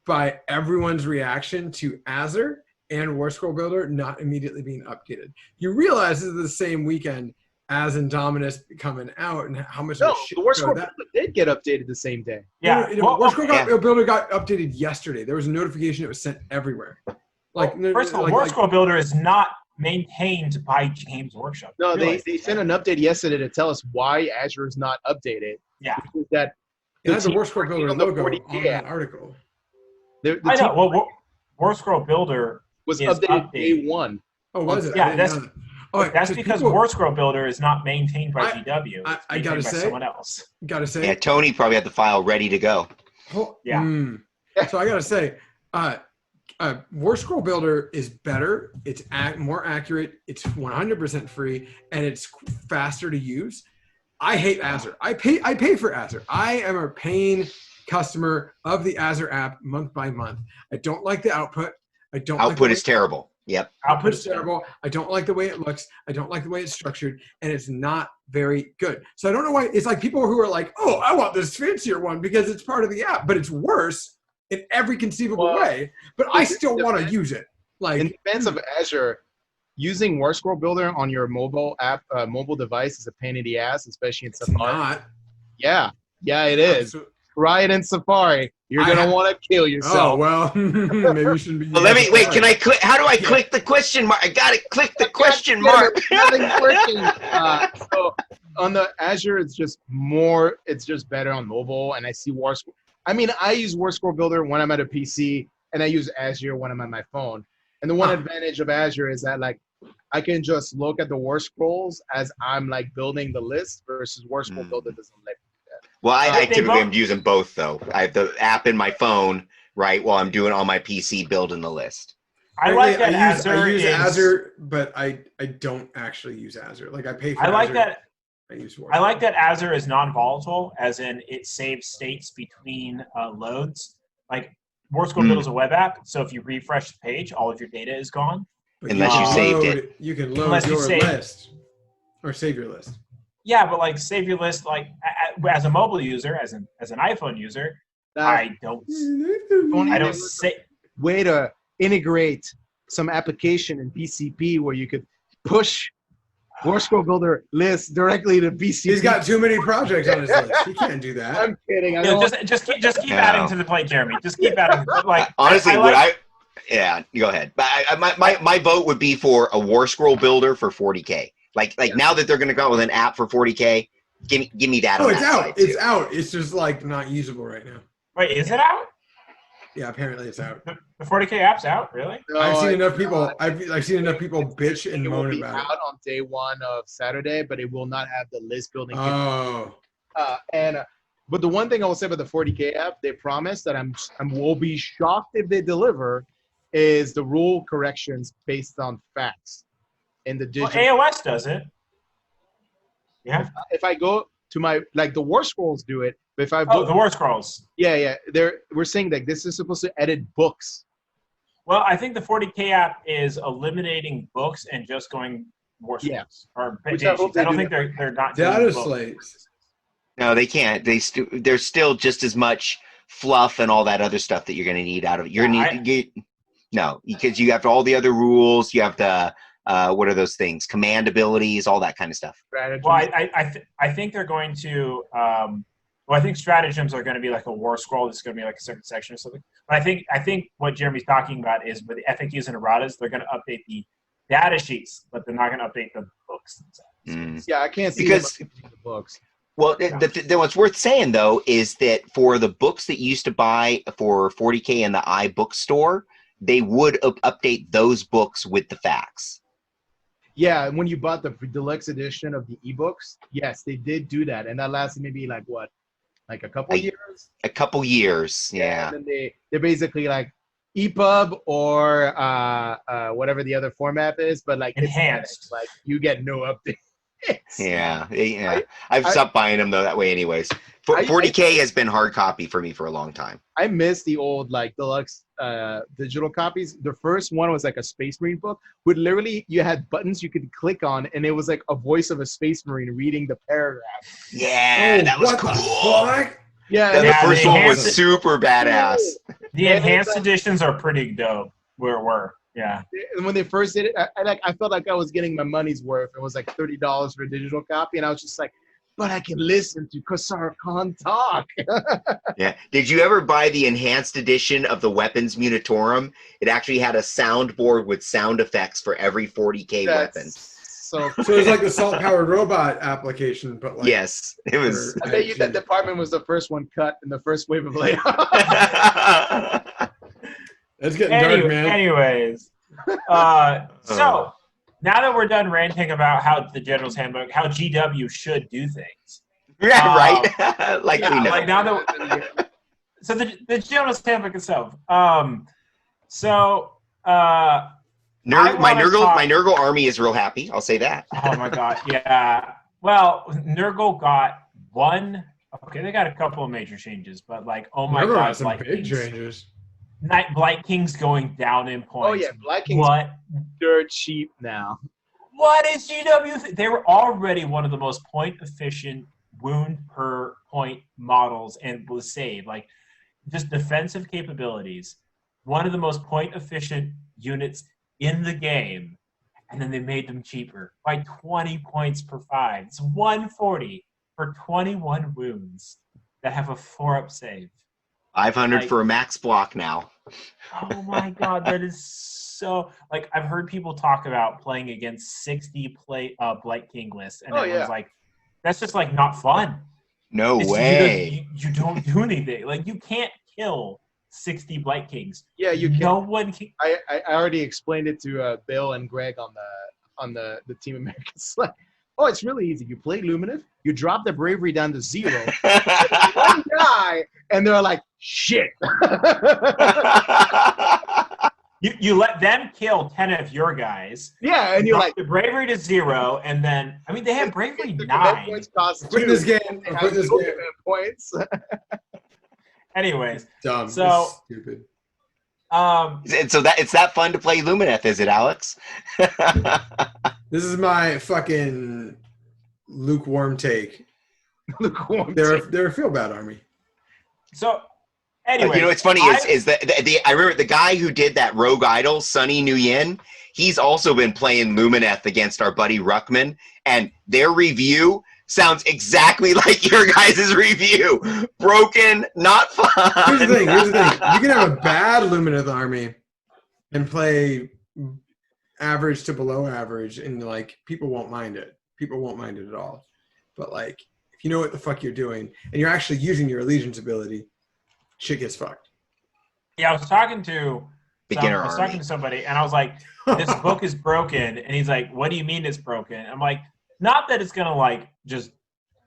Speaker 1: by everyone's reaction to Azure and War Scroll Builder not immediately being updated. You realize this is the same weekend as Indominus coming out, and how much
Speaker 4: the War Scroll Builder did get updated the same day.
Speaker 2: Yeah.
Speaker 1: War Scroll Builder got updated yesterday. There was a notification it was sent everywhere.
Speaker 2: First of all, War Scroll Builder is not maintained by Games Workshop.
Speaker 4: No, they sent an update yesterday to tell us why Azure is not updated.
Speaker 2: Yeah.
Speaker 4: Which is that
Speaker 1: it has a War Scroll Builder logo on that article.
Speaker 2: I know. Well, War Scroll Builder
Speaker 4: was updated day 1.
Speaker 1: Oh, was it?
Speaker 2: Yeah, that's because War Scroll Builder is not maintained by GW. It's
Speaker 1: I gotta say,
Speaker 2: someone else.
Speaker 1: Gotta say,
Speaker 3: yeah, Tony probably had the file ready to go.
Speaker 2: Yeah.
Speaker 1: So I gotta say, War Scroll Builder is better. It's more accurate. It's 100% free, and it's faster to use. I hate Azure. I pay for Azure. I am a paying customer of the Azure app month by month. I don't like the output.
Speaker 3: Output is terrible. Yep.
Speaker 1: Output is terrible. I don't like the way it looks. I don't like the way it's structured, and it's not very good. So I don't know why. It's like people who are like, oh, I want this fancier one because it's part of the app, but it's worse in every conceivable way. But I still want to use it. In
Speaker 4: defense of Azure, using War Scroll Builder on your mobile app, mobile device is a pain in the ass, especially in Safari.
Speaker 1: It's not.
Speaker 4: Yeah. Yeah, it is.
Speaker 1: So-
Speaker 4: Try it in Safari. You're
Speaker 1: I
Speaker 4: gonna want to kill
Speaker 1: oh
Speaker 4: yourself.
Speaker 1: well, maybe you shouldn't be.
Speaker 3: Well, let me wait. Can I click? How do I
Speaker 1: Yeah.
Speaker 3: click the question mark? I got it. Click the question
Speaker 4: God damn
Speaker 3: mark.
Speaker 4: it, nothing's working. So on the Azure, it's just more. It's just better on mobile, and I see War Scroll. I mean, I use War Scroll Builder when I'm at a PC, and I use Azure when I'm on my phone. And the one advantage of Azure is that like I can just look at the War Scrolls as I'm like building the list versus War Scroll Builder doesn't let me do that.
Speaker 3: Well, I
Speaker 2: They
Speaker 3: typically am
Speaker 2: both-
Speaker 3: using both though. I have the app in my phone, right, while I'm doing on my PC building the list.
Speaker 2: I like that
Speaker 1: I
Speaker 2: Azure
Speaker 1: use
Speaker 2: is.
Speaker 1: Azure, but I don't actually use Azure. Like I pay for.
Speaker 2: I like
Speaker 1: Azure.
Speaker 2: that.
Speaker 1: I use
Speaker 2: I like that Azure is non-volatile, as in it saves states between loads. Like War Scroll Builder is a web app, so if you refresh the page, all of your data is gone.
Speaker 1: But
Speaker 3: Unless
Speaker 1: can
Speaker 3: you saved
Speaker 1: load
Speaker 3: it.
Speaker 1: You can load
Speaker 2: Unless you
Speaker 1: your
Speaker 2: save-
Speaker 1: list or save your list.
Speaker 2: Yeah, but like save your list. Like as a mobile user, as an iPhone user,
Speaker 4: Now,
Speaker 2: I don't say.
Speaker 4: way to integrate some application in PCP where you could push War Scroll Builder lists directly to PCP.
Speaker 1: He's got too many projects on his list. He can't do that.
Speaker 4: I'm kidding. I
Speaker 2: Yeah,
Speaker 4: don't,
Speaker 2: just keep
Speaker 3: No.
Speaker 2: adding to the plate, Jeremy. Just keep adding. Like
Speaker 3: Honestly,
Speaker 2: I
Speaker 3: yeah, go ahead. But my vote would be for a War Scroll Builder for 40K. Like now that they're going to go with an app for 40K, give me that.
Speaker 1: Oh,
Speaker 3: on
Speaker 1: it's
Speaker 3: that
Speaker 1: out.
Speaker 3: side,
Speaker 1: It's
Speaker 3: too.
Speaker 1: out. It's just like not usable right now.
Speaker 2: wait, is it out?
Speaker 1: Yeah, apparently it's out.
Speaker 2: The 40K app's out, really?
Speaker 4: no,
Speaker 1: I've seen
Speaker 4: it's
Speaker 1: enough people.
Speaker 4: not.
Speaker 1: I've seen enough people bitch and
Speaker 4: It will
Speaker 1: moan
Speaker 4: be
Speaker 1: about
Speaker 4: out
Speaker 1: it.
Speaker 4: on day one of Saturday, but it will not have the list building.
Speaker 1: Oh,
Speaker 4: But the one thing I will say about the 40K app, they promise that I will be shocked if they deliver, is the rule corrections based on facts in the
Speaker 2: Well,
Speaker 4: digital.
Speaker 2: AOS does it. Yeah.
Speaker 4: If I go to my like the War Scrolls do it, but if I
Speaker 2: Oh,
Speaker 4: look,
Speaker 2: the War Scrolls.
Speaker 4: yeah, we're saying that this is supposed to edit books.
Speaker 2: Well, I think the 40K app is eliminating books and just going War Scrolls.
Speaker 4: Yeah.
Speaker 2: Or
Speaker 4: Which
Speaker 2: data
Speaker 4: I hope
Speaker 2: sheets. I
Speaker 4: they
Speaker 2: don't
Speaker 4: do
Speaker 2: think
Speaker 4: that.
Speaker 2: they're not
Speaker 1: data
Speaker 2: doing books.
Speaker 1: slates.
Speaker 3: No, they can't. There's still just as much fluff and all that other stuff that you're going to need out of it. You're
Speaker 2: Yeah,
Speaker 3: need to get no, because you have all the other rules. You have the what are those things? Command abilities, all that kind of stuff.
Speaker 4: Strategies.
Speaker 2: Well, I think they're going to. Well, I think stratagems are going to be like a War Scroll. It's going to be like a certain section or something. But I think what Jeremy's talking about is with the FAQs and erratas, they're going to update the data sheets, but they're not going to update the books themselves.
Speaker 4: Yeah, I can't see
Speaker 3: Because-
Speaker 4: them updating the books.
Speaker 3: Well, what's worth saying though is that for the books that you used to buy for 40K in the iBookstore, they would update those books with the facts.
Speaker 4: Yeah, when you bought the deluxe edition of the ebooks, yes, they did do that, and that lasted maybe like what, like a couple years.
Speaker 3: A couple years, yeah.
Speaker 4: And then they're basically like EPUB or whatever the other format is, but like it's
Speaker 2: Enhanced.
Speaker 4: like you get no updates.
Speaker 3: Yeah. I've stopped buying them though that way, anyways. 40K has been hard copy for me for a long time.
Speaker 4: I miss the old like deluxe digital copies. The first one was like a Space Marine book, where literally you had buttons you could click on, and it was like a voice of a Space Marine reading the paragraph.
Speaker 3: Yeah, that was
Speaker 1: what
Speaker 3: cool.
Speaker 1: the fuck?
Speaker 4: Yeah,
Speaker 3: The
Speaker 4: and
Speaker 2: Yeah,
Speaker 3: first
Speaker 2: the
Speaker 3: one was
Speaker 2: enhanced-
Speaker 3: super badass.
Speaker 2: The
Speaker 4: Yeah,
Speaker 2: enhanced
Speaker 4: it's,
Speaker 2: editions are pretty dope. Yeah.
Speaker 4: and when they first did it, I felt like I was getting my money's worth. It was like $30 for a digital copy, and I was just like, but I can listen to Khosar Khan talk.
Speaker 3: Yeah. Did you ever buy the enhanced edition of the Weapons Munitorum? It actually had a soundboard with sound effects for every 40K weapon.
Speaker 4: So
Speaker 1: So it's like the salt powered robot application, but like
Speaker 3: Yes, it was.
Speaker 1: for
Speaker 4: I bet you that
Speaker 1: IG.
Speaker 4: department was the first one cut in the first wave of layoffs.
Speaker 1: That's getting dark, man.
Speaker 2: Anyways, so now that we're done ranting about how the General's Handbook, how GW should do things.
Speaker 3: Yeah, right. Like we know.
Speaker 2: Like now that so the General's Handbook itself.
Speaker 3: My Nurgle army is real happy. I'll say that.
Speaker 2: Oh my god, yeah. Well, Nurgle got one. Okay, they got a couple of major changes, but like, oh my
Speaker 1: Never
Speaker 2: god,
Speaker 1: had some
Speaker 2: Blight
Speaker 1: big
Speaker 2: Kings.
Speaker 1: changes.
Speaker 2: Blight King's going down in points.
Speaker 4: Oh yeah, Black King's
Speaker 2: What?
Speaker 4: dirt cheap now.
Speaker 2: What is GW? They were already one of the most point-efficient wound per point models and was saved. Like, just defensive capabilities. One of the most point-efficient units in the game. And then they made them cheaper by 20 points per 5. It's 140 for 21 wounds. that have a 4-up save.
Speaker 3: 500
Speaker 2: Like-
Speaker 3: for a max block now.
Speaker 2: Oh my god, that is so like I've heard people talk about playing against 60 Blight King lists, and everyone's like, that's just like not fun.
Speaker 3: No
Speaker 2: It's
Speaker 3: way.
Speaker 2: You don't do anything. Like you can't kill 60 Blight Kings.
Speaker 4: Yeah, you can.
Speaker 2: No one can.
Speaker 4: I already explained it to Bill and Greg on the Team America Slack. Oh, it's really easy. You play Lumineth, you drop the bravery down to 0, one guy, and they're like, shit.
Speaker 2: You let them kill 10 of your guys.
Speaker 4: Yeah, and you're
Speaker 2: drop
Speaker 4: like,
Speaker 2: the bravery to 0, and then I mean they have bravery
Speaker 4: the
Speaker 2: 9.
Speaker 4: points cost
Speaker 1: Quit
Speaker 4: 2.
Speaker 1: this game.
Speaker 4: They
Speaker 1: Quit
Speaker 4: have
Speaker 1: this
Speaker 4: no
Speaker 1: game.
Speaker 4: command points.
Speaker 2: Anyways,
Speaker 1: Dumb.
Speaker 2: So-
Speaker 1: It's stupid.
Speaker 3: And so it's that fun to play Lumineth, is it, Alex?
Speaker 1: This is my fucking lukewarm take.
Speaker 4: Lukewarm
Speaker 1: They're a feel bad army.
Speaker 2: so anyway,
Speaker 3: You know what's funny is that I remember the guy who did that Rogue Idol, Sonny Nguyen, he's also been playing Lumineth against our buddy Ruckman, and their review sounds exactly like your guys' review. Broken, not fun.
Speaker 1: Here's the thing. You can have a bad Lumineth army and play average to below average, and like people won't mind it. People won't mind it at all. But like, if you know what the fuck you're doing and you're actually using your allegiance ability, shit gets fucked.
Speaker 2: yeah, I was talking to
Speaker 3: Beginner
Speaker 2: I was
Speaker 3: army.
Speaker 2: talking to somebody, and I was like, "This book is broken," and he's like, "What do you mean it's broken?" I'm like, "Not that it's gonna like just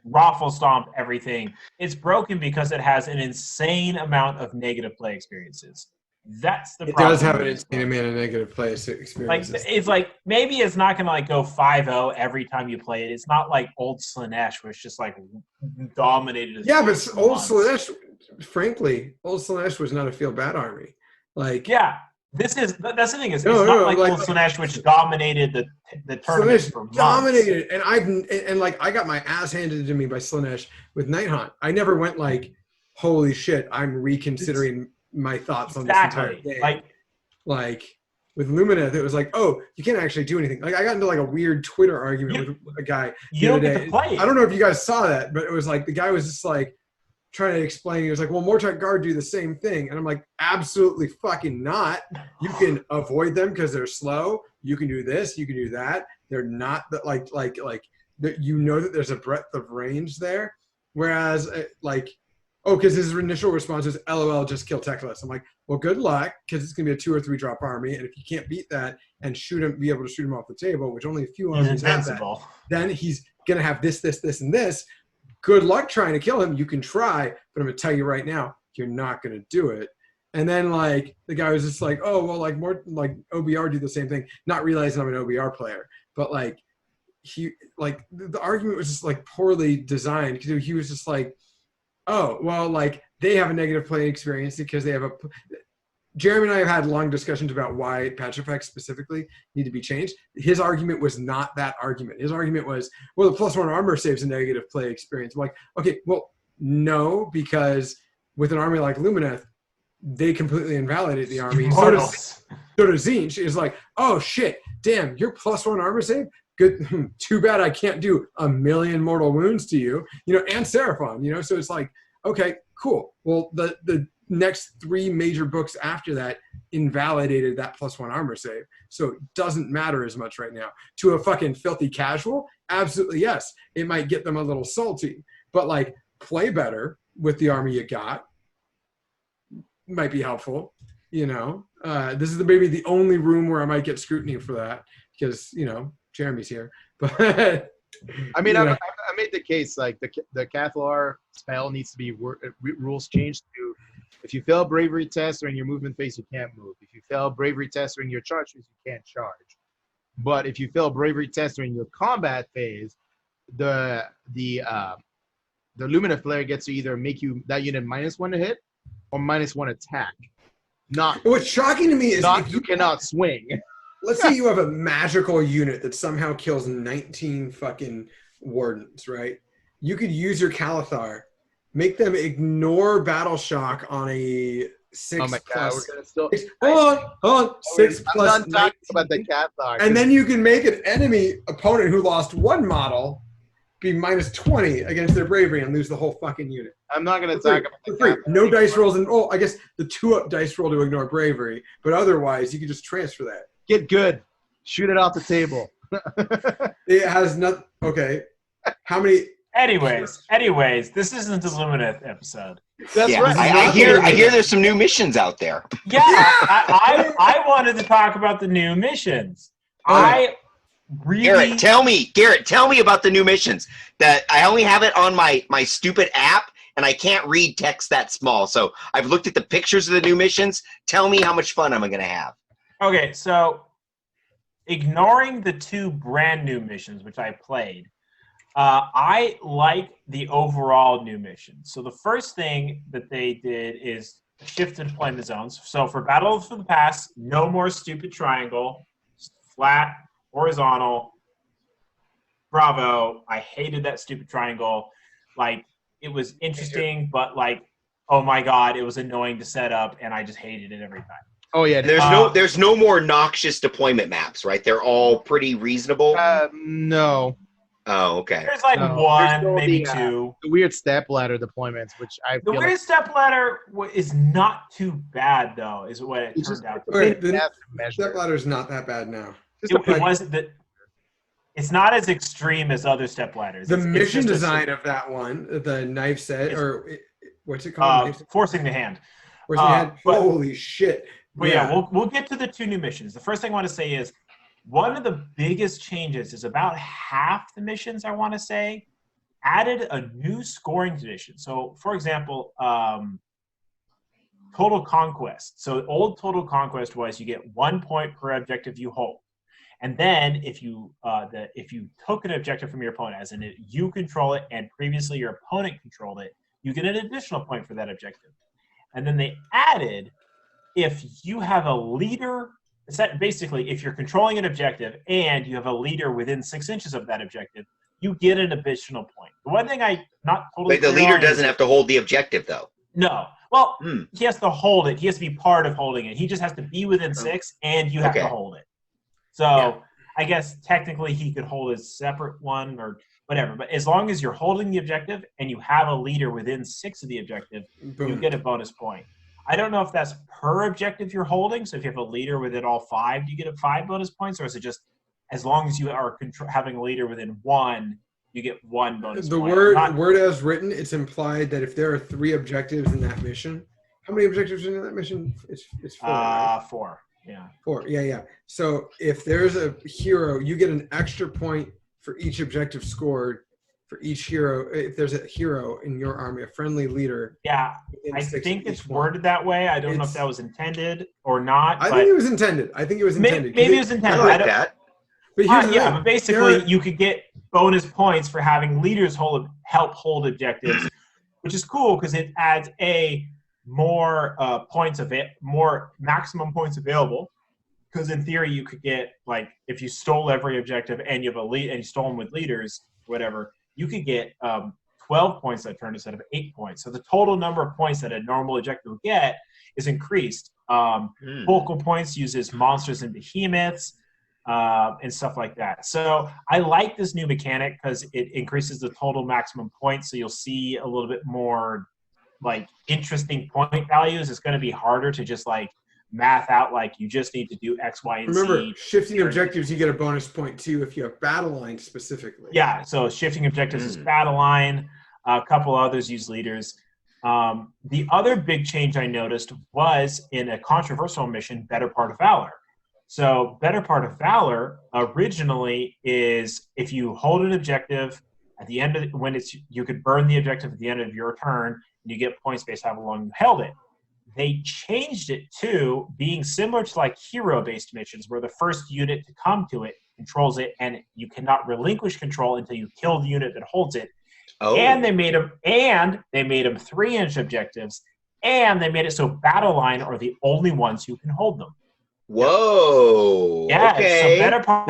Speaker 2: raffle stomp everything. It's broken because it has an insane amount of negative play experiences. That's the
Speaker 1: It
Speaker 2: problem.
Speaker 1: does have an
Speaker 2: with this
Speaker 1: insane
Speaker 2: book.
Speaker 1: amount of negative play
Speaker 2: Like
Speaker 1: experiences.
Speaker 2: it's like maybe it's not gonna like go 5-0 every time you play it. It's not like old Slanesh, where it's just like dominated.
Speaker 1: Yeah, but old
Speaker 2: months.
Speaker 1: Slanesh, frankly, old Slanesh was not a feel bad army. Like,
Speaker 2: Yeah, that's the thing is
Speaker 1: No,
Speaker 2: it's
Speaker 1: no,
Speaker 2: not like
Speaker 1: like-
Speaker 2: old Slanesh, which dominated the tournament
Speaker 1: Slanesh
Speaker 2: for months.
Speaker 1: dominated, and I got my ass handed to me by Slanesh with Night Hunt. I never went like, holy shit, I'm reconsidering my thoughts on this entire
Speaker 2: Exactly.
Speaker 1: game. Like with Lumineth, it was like, oh, you can't actually do anything. Like I got into like a weird Twitter argument with a guy
Speaker 2: You
Speaker 1: the
Speaker 2: don't
Speaker 1: other
Speaker 2: get
Speaker 1: day.
Speaker 2: to play.
Speaker 1: I don't know if you guys saw that, but it was like the guy was just like trying to explain. He was like, well, Mortarch Guard do the same thing. And I'm like, absolutely fucking not. You can avoid them because they're slow. You can do this. You can do that. They're not that like you know that there's a breadth of range there. Whereas like, oh, because his initial response is, LOL, just kill Teclis. I'm like, well, good luck, because it's going to be a 2 or 3 drop army. And if you can't beat that and be able to shoot him off the table, which only a few
Speaker 2: He's
Speaker 1: armies have that,
Speaker 2: invincible.
Speaker 1: then he's going to have this, and this. Good luck trying to kill him. You can try, but I'm going to tell you right now, you're not going to do it. And then, like, the guy was just like, oh, well, like, more like OBR do the same thing, not realizing I'm an OBR player. But, like, the argument was just, like, poorly designed because he was just like, oh, well, like, they have a negative play experience because they have a – Jeremy and I have had long discussions about why patch effects specifically need to be changed. His argument was not that argument. His argument was, well, the +1 armor saves a negative play experience. I'm like, okay, well, no, because with an army like Lumineth, they completely invalidate the army. So does Tzeentch. Is like, oh, shit, damn, your +1 armor save? Good. Too bad I can't do 1,000,000 mortal wounds to you, and Seraphon, so it's like, okay, cool. Well, the next 3 major books after that invalidated that +1 armor save. So it doesn't matter as much right now. To a fucking filthy casual, absolutely yes. It might get them a little salty, but like play better with the army you got might be helpful. This is maybe the only room where I might get scrutiny for that because, Jeremy's here. But
Speaker 4: I mean,
Speaker 1: Yeah.
Speaker 4: I made the case like the Cathlar spell needs to be rules changed to if you fail bravery test or in your movement phase, you can't move. If you fail bravery test or in your charge phase, you can't charge. But if you fail bravery test or in your combat phase, the Lumineth player gets to either make you that unit -1 to hit or -1 attack. Not
Speaker 1: what's shocking to me is if
Speaker 4: you cannot swing.
Speaker 1: let's say you have a magical unit that somehow kills 19 fucking wardens, right? You could use your Calathar, make them ignore battle shock on a 6
Speaker 4: Oh my god, we're gonna still.
Speaker 1: Hold on. 6
Speaker 4: I'm
Speaker 1: plus
Speaker 4: not talking
Speaker 1: 19.
Speaker 4: about the Cathlar.
Speaker 1: And then you can make an enemy opponent who lost 1 model be minus 20 against their bravery and lose the whole fucking unit.
Speaker 4: I'm not going to
Speaker 1: For
Speaker 4: talk about
Speaker 1: free.
Speaker 4: the
Speaker 1: For free.
Speaker 4: combat.
Speaker 1: No dice rolls, and I guess the 2-up dice roll to ignore bravery, but otherwise you can just transfer that.
Speaker 4: Get good. Shoot it off the table.
Speaker 1: It has not. Okay, how many?
Speaker 2: Anyways, this isn't a Lumineth episode.
Speaker 4: That's
Speaker 3: Yeah,
Speaker 4: right.
Speaker 3: I hear there's some new missions out there.
Speaker 2: Yeah, I wanted to talk about the new missions. I really
Speaker 3: Garrett, tell me about the new missions. That I only have it on my stupid app, and I can't read text that small. So I've looked at the pictures of the new missions. Tell me how much fun I'm going to have.
Speaker 2: Okay, so ignoring the 2 brand new missions, which I played, I like the overall new missions. So the first thing that they did is shift to deployment zones. So for Battle for the Past, no more stupid triangle, flat, horizontal. Bravo. I hated that stupid triangle. Like, it was interesting, but like, oh my God, it was annoying to set up, and I just hated it every time.
Speaker 4: Oh, yeah.
Speaker 3: There's no more noxious deployment maps, right? They're all pretty reasonable.
Speaker 4: No.
Speaker 3: Oh, okay.
Speaker 2: There's like
Speaker 4: No,
Speaker 2: one,
Speaker 4: there's still
Speaker 2: maybe
Speaker 4: the,
Speaker 2: 2.
Speaker 4: The weird step ladder deployments, which I
Speaker 2: The
Speaker 4: feel
Speaker 2: weird step ladder is not too bad, though, is what it
Speaker 4: It's
Speaker 2: turned
Speaker 4: just-
Speaker 2: out to
Speaker 1: All
Speaker 2: be.
Speaker 1: right, the
Speaker 4: measure.
Speaker 1: step ladder's not that bad now.
Speaker 2: It wasn't that. It's not as extreme as other step ladders.
Speaker 1: The
Speaker 2: It's
Speaker 1: mission
Speaker 2: just a-
Speaker 1: design of that one, the knife set, what's it called?
Speaker 2: forcing the hand.
Speaker 1: Where's the hand?
Speaker 2: but-
Speaker 1: Holy shit!
Speaker 2: But yeah, we'll get to the 2 new missions. The first thing I want to say is one of the biggest changes is about half the missions, I want to say, added a new scoring condition. So, for example, Total Conquest. So old Total Conquest was you get 1 point per objective you hold. And then if you took an objective from your opponent, as in you control it and previously your opponent controlled it, you get an additional point for that objective. And then they added, if you have a leader, basically if you're controlling an objective and you have a leader within 6 inches of that objective, you get an additional point. The one thing I not totally
Speaker 3: But the
Speaker 2: clear
Speaker 3: leader
Speaker 2: on is-
Speaker 3: doesn't have to hold the objective, though.
Speaker 2: No. Well,
Speaker 3: Hmm.
Speaker 2: he has to hold it. He has to be part of holding it. He just has to be within 6, and you have to
Speaker 3: Okay.
Speaker 2: hold it. So
Speaker 3: Yeah.
Speaker 2: I guess technically he could hold a separate one or whatever. But as long as you're holding the objective and you have a leader within 6 of the objective, you
Speaker 1: Boom.
Speaker 2: get a bonus point. I don't know if that's per objective you're holding. So if you have a leader within all 5, do you get 5 bonus points? Or is it just as long as you are having a leader within 1, you get 1 bonus
Speaker 1: The
Speaker 2: point?
Speaker 1: word as written, it's implied that if there are 3 objectives in that mission, how many objectives are in that mission? It's 4. Right?
Speaker 2: 4. Yeah.
Speaker 1: 4. Yeah. So if there's a hero, you get an extra point for each objective scored for each hero. If there's a hero in your army, a friendly leader.
Speaker 2: Yeah.
Speaker 1: within
Speaker 2: I
Speaker 1: 6 of
Speaker 2: think
Speaker 1: each
Speaker 2: it's
Speaker 1: one.
Speaker 2: worded that way. I don't know if
Speaker 1: It's-
Speaker 2: that was intended or not.
Speaker 1: I
Speaker 2: but
Speaker 1: think it was intended.
Speaker 2: maybe it was
Speaker 3: I
Speaker 2: intended.
Speaker 3: like that.
Speaker 1: But here's the
Speaker 2: Yeah,
Speaker 1: thing.
Speaker 2: but basically
Speaker 1: There-
Speaker 2: you could get bonus points for having leaders help hold objectives, which is cool because it adds more points of it, more maximum points available. Because in theory, you could get, like, if you stole every objective and you have a lead and you stole them with leaders, whatever, you could get 12 points that turn instead of 8 points. So the total number of points that a normal objective would get is increased. Focal points uses monsters and behemoths and stuff like that. So I like this new mechanic because it increases the total maximum points. So you'll see a little bit more, like, interesting point values. It's going to be harder to just, like, math out, like, you just need to do X, Y, and
Speaker 1: Remember,
Speaker 2: Z.
Speaker 1: shifting objectives, you get a bonus point too if you have battle lines specifically.
Speaker 2: Yeah, so shifting objectives is battle line. A couple others use leaders. The other big change I noticed was in a controversial mission, Better Part of Valor. So Better Part of Valor originally is if you hold an objective at the end of you could burn the objective at the end of your turn, and you get points based on how long you held it. They changed it to being similar to, like, hero-based missions where the first unit to come to it controls it, and you cannot relinquish control until you kill the unit that holds it.
Speaker 3: Oh.
Speaker 2: And they made them 3-inch objectives, and they made it so battle line are the only ones who can hold them.
Speaker 3: Whoa.
Speaker 2: Yeah,
Speaker 3: Okay.
Speaker 2: so Better Part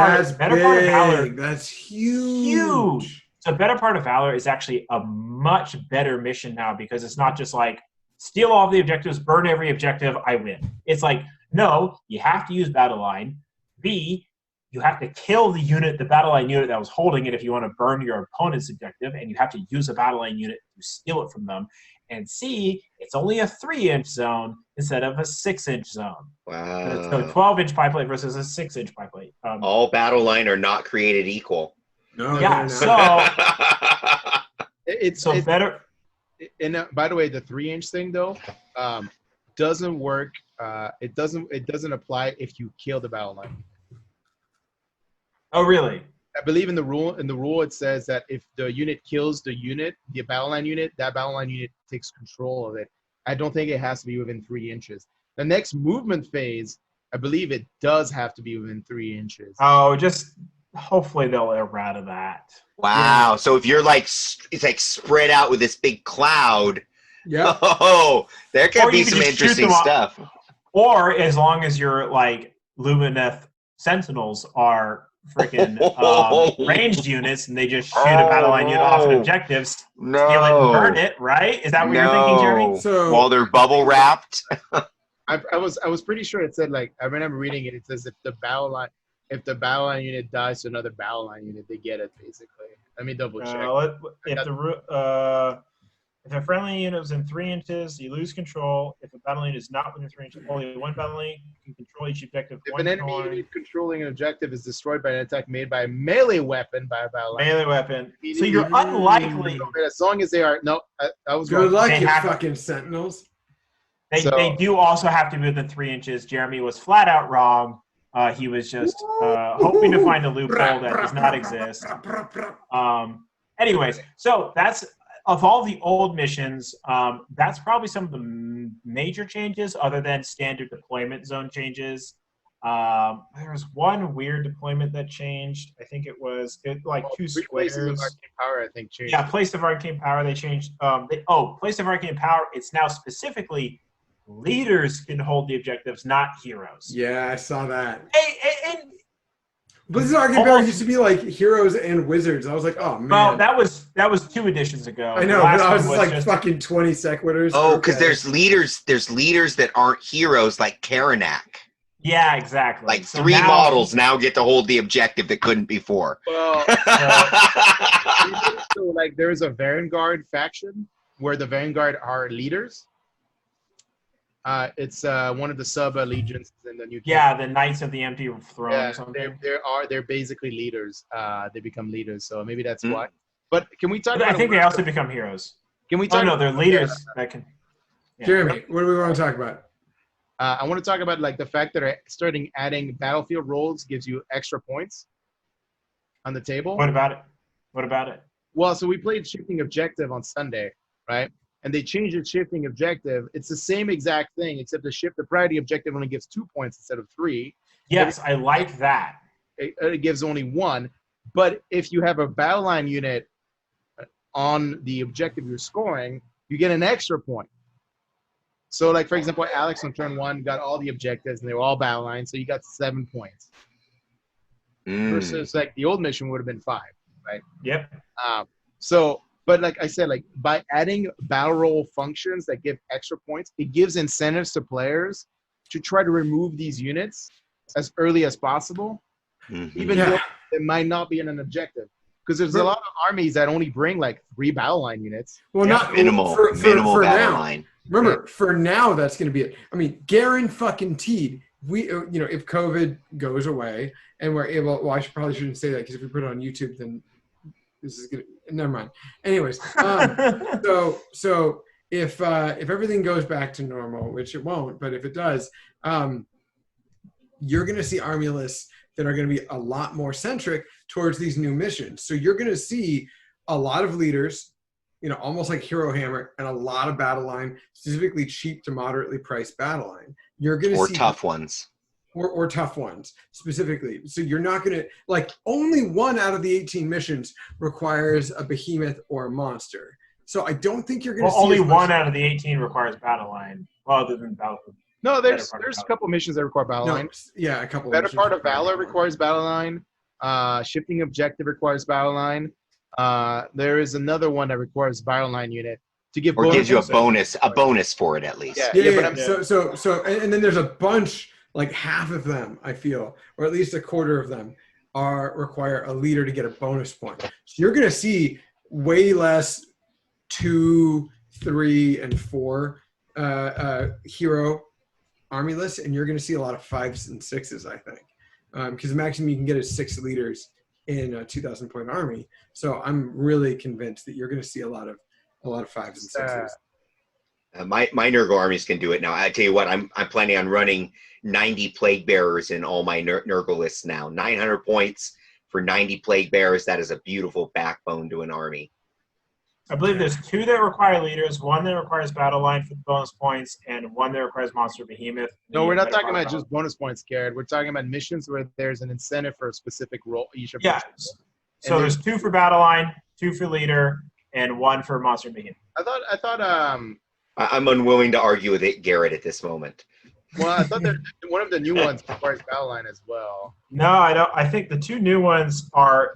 Speaker 2: of Valor.
Speaker 1: That's huge.
Speaker 2: Huge. So Better Part of Valor is actually a much better mission now because it's not just like steal all the objectives, burn every objective, I win. It's like, no, you have to use battle line. B, you have to kill the battle line unit that was holding it if you want to burn your opponent's objective, and you have to use a battle line unit to steal it from them. And C, it's only a 3-inch zone instead of a 6-inch zone.
Speaker 3: Wow.
Speaker 2: So 12-inch pie plate versus a 6-inch pie plate.
Speaker 3: All battle line are not created equal.
Speaker 1: No,
Speaker 2: Yeah,
Speaker 1: they're not.
Speaker 2: so
Speaker 4: It's
Speaker 2: better.
Speaker 4: And by the way, the 3-inch thing though doesn't work. It doesn't apply if you kill the battle line.
Speaker 2: Oh, really?
Speaker 4: I believe in the rule. In the rule, it says that if the unit kills the unit, the battle line unit, that battle line unit takes control of it. I don't think it has to be within 3 inches. The next movement phase, I believe it does have to be within 3 inches.
Speaker 2: Oh, just hopefully they'll errata that.
Speaker 3: Wow. So if you're like, it's like spread out with this big cloud.
Speaker 1: Yeah.
Speaker 3: Oh, there
Speaker 2: Or
Speaker 3: could
Speaker 2: you
Speaker 3: be
Speaker 2: could
Speaker 3: some
Speaker 2: just shoot
Speaker 3: interesting
Speaker 2: them off.
Speaker 3: stuff.
Speaker 2: Or as long as your like Lumineth Sentinels are freaking ranged units, and they just shoot a battle line unit off an objective, steal it and burn it, right? Is that what you're thinking, Jeremy?
Speaker 1: So
Speaker 3: While they're bubble wrapped.
Speaker 4: I was pretty sure it said, like, I remember reading it. It says if the battle line unit dies to another battle line unit, they get it basically. Let me double check.
Speaker 2: If a friendly unit is in 3 inches, you lose control. If a battle unit is not within 3 inches, only one battle unit can control each objective.
Speaker 4: If an enemy unit controlling an objective is destroyed by an attack made by a melee weapon by a battle line.
Speaker 2: Melee weapon. So you're unlikely.
Speaker 4: As long as they are I was
Speaker 1: good
Speaker 4: wrong.
Speaker 1: luck,
Speaker 2: They
Speaker 1: you
Speaker 2: have-
Speaker 1: fucking sentinels.
Speaker 2: They do also have to be within 3 inches. Jeremy was flat out wrong. He was just hoping to find a loophole that does not exist. Anyways, so that's of all the old missions. That's probably some of the major changes, other than standard deployment zone changes. There was one weird deployment that changed. I think it was like 2
Speaker 4: Places of
Speaker 2: squares.
Speaker 4: Arcane Power, I think, changed.
Speaker 2: Yeah, Place of Arcane Power. They changed. Place of Arcane Power. It's now specifically leaders can hold the objectives, not heroes.
Speaker 1: Yeah, I saw that.
Speaker 2: And
Speaker 1: Blizzard Arcane Power used to be like heroes and wizards. I was like, oh man.
Speaker 2: well, that was 2 editions ago.
Speaker 1: I know,
Speaker 2: The last
Speaker 1: but I was
Speaker 2: one
Speaker 1: like
Speaker 2: just-
Speaker 1: fucking 20 sequiturs.
Speaker 3: Oh, because
Speaker 1: Okay.
Speaker 3: there's leaders that aren't heroes like Karanak.
Speaker 2: Yeah, exactly.
Speaker 3: Like
Speaker 2: So
Speaker 3: 3
Speaker 2: now-
Speaker 3: models now get to hold the objective that couldn't before.
Speaker 4: Well, so like there's a Vanguard faction where the Vanguard are leaders. It's one of the sub allegiances in the new.
Speaker 2: Yeah, the Knights of the Empty Throne
Speaker 4: Yeah,
Speaker 2: or something.
Speaker 4: they're basically leaders. They become leaders, so maybe that's why. But can we talk
Speaker 2: But
Speaker 4: about?
Speaker 2: I think they also become heroes.
Speaker 4: Can we
Speaker 2: Oh
Speaker 4: talk?
Speaker 2: no, they're leaders that can. Yeah.
Speaker 1: Jeremy, what do we want to talk about?
Speaker 4: I want to talk about like the fact that starting adding battlefield roles gives you extra points on the table.
Speaker 2: What about it? What about it?
Speaker 4: Well, so we played shifting objective on Sunday, right? And they changed the shifting objective. It's the same exact thing, except the priority objective only gives 2 points instead of 3.
Speaker 2: Yes, I like that.
Speaker 4: It gives only 1. But if you have a battle line unit on the objective you're scoring, you get an extra point. So, like, for example, Alex on turn 1 got all the objectives, and they were all battle lines, so you got 7 points. Versus, like, the old mission would have been 5, right?
Speaker 2: Yep.
Speaker 4: But like I said, like by adding battle roll functions that give extra points, it gives incentives to players to try to remove these units as early as possible, even though it might not be in an objective. Because there's a lot of armies that only bring like 3 battle line units.
Speaker 1: Well, not
Speaker 3: minimal
Speaker 1: for
Speaker 3: battle
Speaker 1: now.
Speaker 3: line.
Speaker 1: Remember, for now, that's going to be it. I mean, guaranteed. We, if COVID goes away and we're able, well, I probably shouldn't say that because if we put it on YouTube, then this is gonna. Never mind. Anyways, so if everything goes back to normal, which it won't, but if it does, you're going to see army lists that are going to be a lot more centric towards these new missions. So you're going to see a lot of leaders, almost like Hero Hammer, and a lot of battle line, specifically cheap to moderately priced battle line. You're going to see
Speaker 3: tough ones.
Speaker 1: Or tough ones specifically. So you're not going to, like, only 1 out of the 18 missions requires a behemoth or a monster. So I don't think you're going to see
Speaker 2: only
Speaker 1: as much-
Speaker 2: 1 out of the 18 requires battle line. Well, other than battle.
Speaker 4: No, there's
Speaker 2: Better part of
Speaker 4: a couple missions that require battle line.
Speaker 1: Yeah, a couple.
Speaker 4: Better
Speaker 1: missions
Speaker 4: Part of
Speaker 1: require
Speaker 4: Valor
Speaker 1: battle line.
Speaker 4: requires battle line. Shifting objective requires battle line. There is another one that requires battle line unit to give
Speaker 3: Or gives you a
Speaker 4: bonuses.
Speaker 3: bonus for it at least.
Speaker 4: Yeah.
Speaker 1: Yeah,
Speaker 4: but
Speaker 1: yeah.
Speaker 4: I'm-
Speaker 1: So and then there's a bunch like half of them, I feel, or at least a quarter of them, require a leader to get a bonus point. So you're going to see way less 2, 3, and 4 hero army lists, and you're going to see a lot of 5s and 6s, I think, because the maximum you can get is 6 leaders in a 2,000 point army. So I'm really convinced that you're going to see a lot of 5s and 6s.
Speaker 3: My Nurgle armies can do it now. I tell you what, I'm planning on running 90 plague bearers in all my Nurgle lists now. 900 points for 90 plague bearers. That is a beautiful backbone to an army.
Speaker 2: I believe there's 2 that require leaders, 1 that requires battle line for bonus points, and 1 that requires monster behemoth.
Speaker 4: No, we're not talking about just bonus points, Garrett. We're talking about missions where there's an incentive for a specific role. Each of
Speaker 2: yeah. So there's 2 for battle line, 2 for leader, and 1 for monster and behemoth.
Speaker 4: I thought.
Speaker 3: I'm unwilling to argue with it, Garrett, at this moment.
Speaker 4: Well, I thought that one of the new ones requires battle line as well.
Speaker 2: No, I don't. I think the 2 new ones are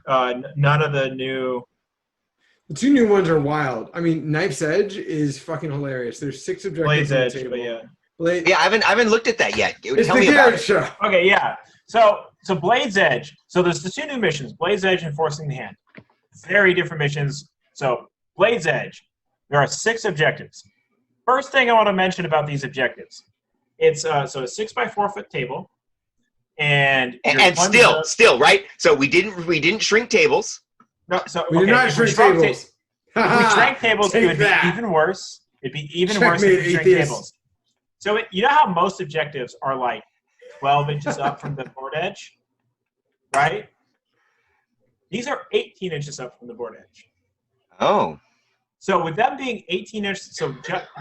Speaker 2: none of the new.
Speaker 1: The 2 new ones are wild. I mean, Knife's Edge is fucking hilarious. There's 6 objectives
Speaker 2: Blade's
Speaker 1: on the
Speaker 2: Edge,
Speaker 1: table.
Speaker 2: but yeah.
Speaker 3: Yeah, I haven't looked at that yet.
Speaker 1: It's
Speaker 3: Tell
Speaker 1: the
Speaker 3: me about
Speaker 1: Garrett
Speaker 3: it.
Speaker 1: show.
Speaker 2: Okay, yeah. So Blade's Edge. So there's the 2 new missions, Blade's Edge and Forcing the Hand. Very different missions. So Blade's Edge, there are 6 objectives. First thing I want to mention about these objectives, it's a 6 by 4 foot table, and
Speaker 3: still right. So we didn't shrink tables.
Speaker 2: No, so
Speaker 1: We did not shrink tables.
Speaker 2: If we shrank tables, it would be even worse. It'd be even worse if we shrank tables. So you know how most objectives are like 12 inches up from the board edge, right? These are 18 inches up from the board edge.
Speaker 3: Oh.
Speaker 2: So with them being 18 inches, so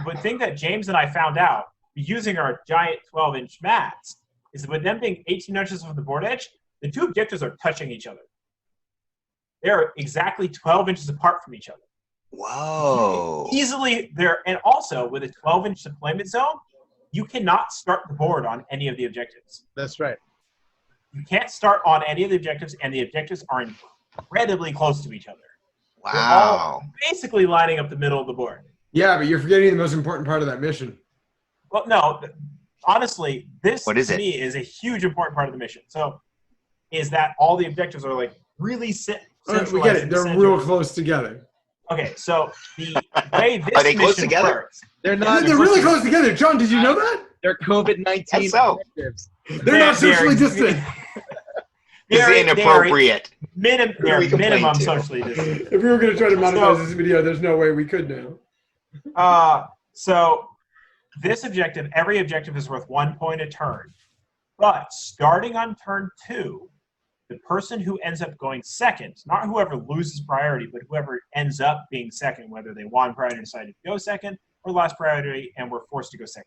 Speaker 2: the thing that James and I found out using our giant 12-inch mats is that with them being 18 inches from the board edge, the 2 objectives are touching each other. They're exactly 12 inches apart from each other.
Speaker 3: Whoa.
Speaker 2: Easily there, and also with a 12-inch deployment zone, you cannot start the board on any of the objectives.
Speaker 4: That's right.
Speaker 2: You can't start on any of the objectives, and the objectives are incredibly close to each other. They're all basically lining up the middle of the board.
Speaker 1: Yeah, but you're forgetting the most important part of that mission.
Speaker 2: Well, no, honestly, this
Speaker 3: to
Speaker 2: me is a huge important part of the mission. So, is that all the objectives are like really centralized?
Speaker 1: We get it. They're real close together.
Speaker 2: Okay, so the way this
Speaker 3: Are they close
Speaker 2: mission
Speaker 3: together?
Speaker 2: works,
Speaker 4: They're not.
Speaker 1: They're really close together. John, did you know that?
Speaker 4: They're COVID-19
Speaker 3: That's so.
Speaker 4: objectives.
Speaker 1: They're not socially distant.
Speaker 3: It's inappropriate.
Speaker 2: They're
Speaker 3: we complain
Speaker 2: minimum
Speaker 3: to?
Speaker 2: socially distant.
Speaker 1: If we were going to try to monetize this video, there's no way we could now.
Speaker 2: So this objective, every objective is worth 1 point a turn. But starting on turn 2, the person who ends up going second, not whoever loses priority, but whoever ends up being second, whether they won priority and decided to go second, or lost priority and were forced to go second.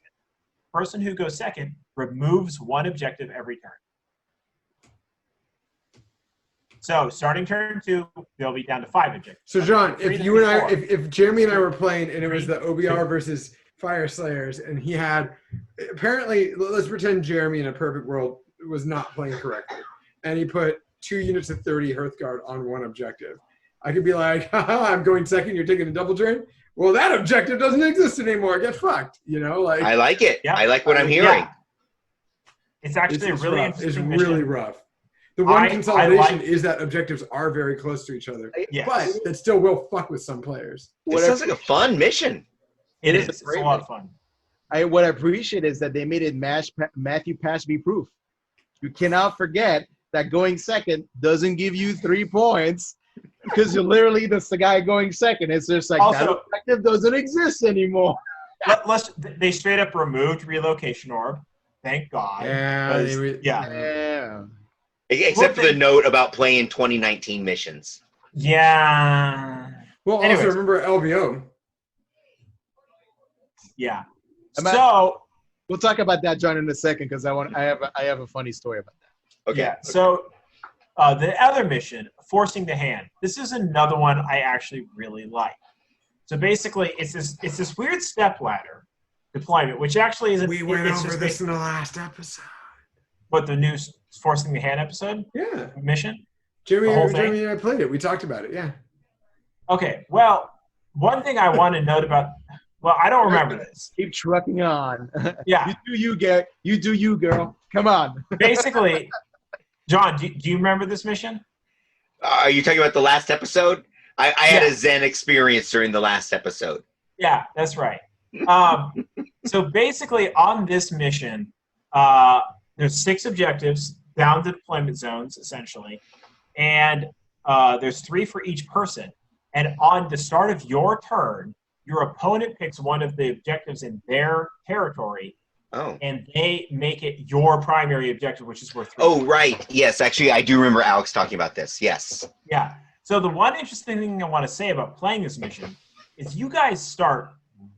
Speaker 2: The person who goes second removes 1 objective every turn. So starting turn 2, they'll be down to 5 objectives.
Speaker 1: So John, if you and I, if Jeremy and I were playing and it was the
Speaker 2: 3,
Speaker 1: OBR
Speaker 2: 2.
Speaker 1: versus Fire Slayers, and he had, apparently, let's pretend Jeremy in a perfect world was not playing correctly, and he put 2 units of 30 Hearthguard on 1 objective. I could be like, haha, I'm going second, you're taking a double turn. Well, that objective doesn't exist anymore. Get fucked. You know, like
Speaker 3: I like it.
Speaker 2: Yeah.
Speaker 3: I like what I'm hearing.
Speaker 2: Yeah. It's actually
Speaker 1: it's
Speaker 2: a really
Speaker 1: rough.
Speaker 2: interesting
Speaker 1: It's really
Speaker 2: mission.
Speaker 1: rough. The one
Speaker 2: I
Speaker 1: consolidation
Speaker 2: like-
Speaker 1: is that objectives are very close to each other,
Speaker 2: Yes.
Speaker 1: but that still will fuck with some players.
Speaker 3: This sounds like a fun mission.
Speaker 2: It
Speaker 4: It
Speaker 2: is.
Speaker 4: is
Speaker 2: It's
Speaker 4: a
Speaker 2: a
Speaker 4: great
Speaker 2: lot of fun.
Speaker 4: What I appreciate is that they made it Matthew Pashby proof. You cannot forget that going second doesn't give you 3 points because you're literally the guy going second. It's just like that
Speaker 2: Also-
Speaker 4: objective doesn't exist anymore.
Speaker 2: They straight up removed relocation orb. Thank God.
Speaker 1: Yeah,
Speaker 2: 'Cause- yeah.
Speaker 4: Yeah.
Speaker 3: Except for the note about playing 2019 missions.
Speaker 2: Yeah.
Speaker 1: Well,
Speaker 2: Anyways.
Speaker 1: also remember LVO.
Speaker 2: Yeah.
Speaker 4: Am I-
Speaker 2: So
Speaker 4: We'll talk about that, John, in a second because I have a funny story about that.
Speaker 3: Okay.
Speaker 2: yeah. So the other mission, Forcing the Hand. This is another one I actually really like. So basically, it's this weird step ladder deployment, which actually is.
Speaker 1: We went
Speaker 2: it's
Speaker 1: over
Speaker 2: just
Speaker 1: this in the last episode.
Speaker 2: What, the new Forcing the Hand episode
Speaker 1: Yeah,
Speaker 2: mission?
Speaker 1: Jeremy,
Speaker 2: The whole thing?
Speaker 1: Jeremy and I played it. We talked about it. Yeah.
Speaker 2: Okay. Well, one thing I want to note about Well, I don't remember this.
Speaker 4: Keep trucking on.
Speaker 2: Yeah.
Speaker 4: You do you, Garrett. You do you, girl. Come on.
Speaker 2: Basically, John, do you remember this mission?
Speaker 3: Are you talking about the last episode? I had
Speaker 2: Yeah.
Speaker 3: a Zen experience during the last episode.
Speaker 2: Yeah, that's right. So basically, on this mission, there's 6 objectives down the deployment zones, essentially, and there's 3 for each person. And on the start of your turn, your opponent picks one of the objectives in their territory,
Speaker 3: Oh.
Speaker 2: and they make it your primary objective, which is worth 3.
Speaker 3: Oh, right. Yes, actually, I do remember Alex talking about this. Yes.
Speaker 2: Yeah. So the one interesting thing I want to say about playing this mission is you guys start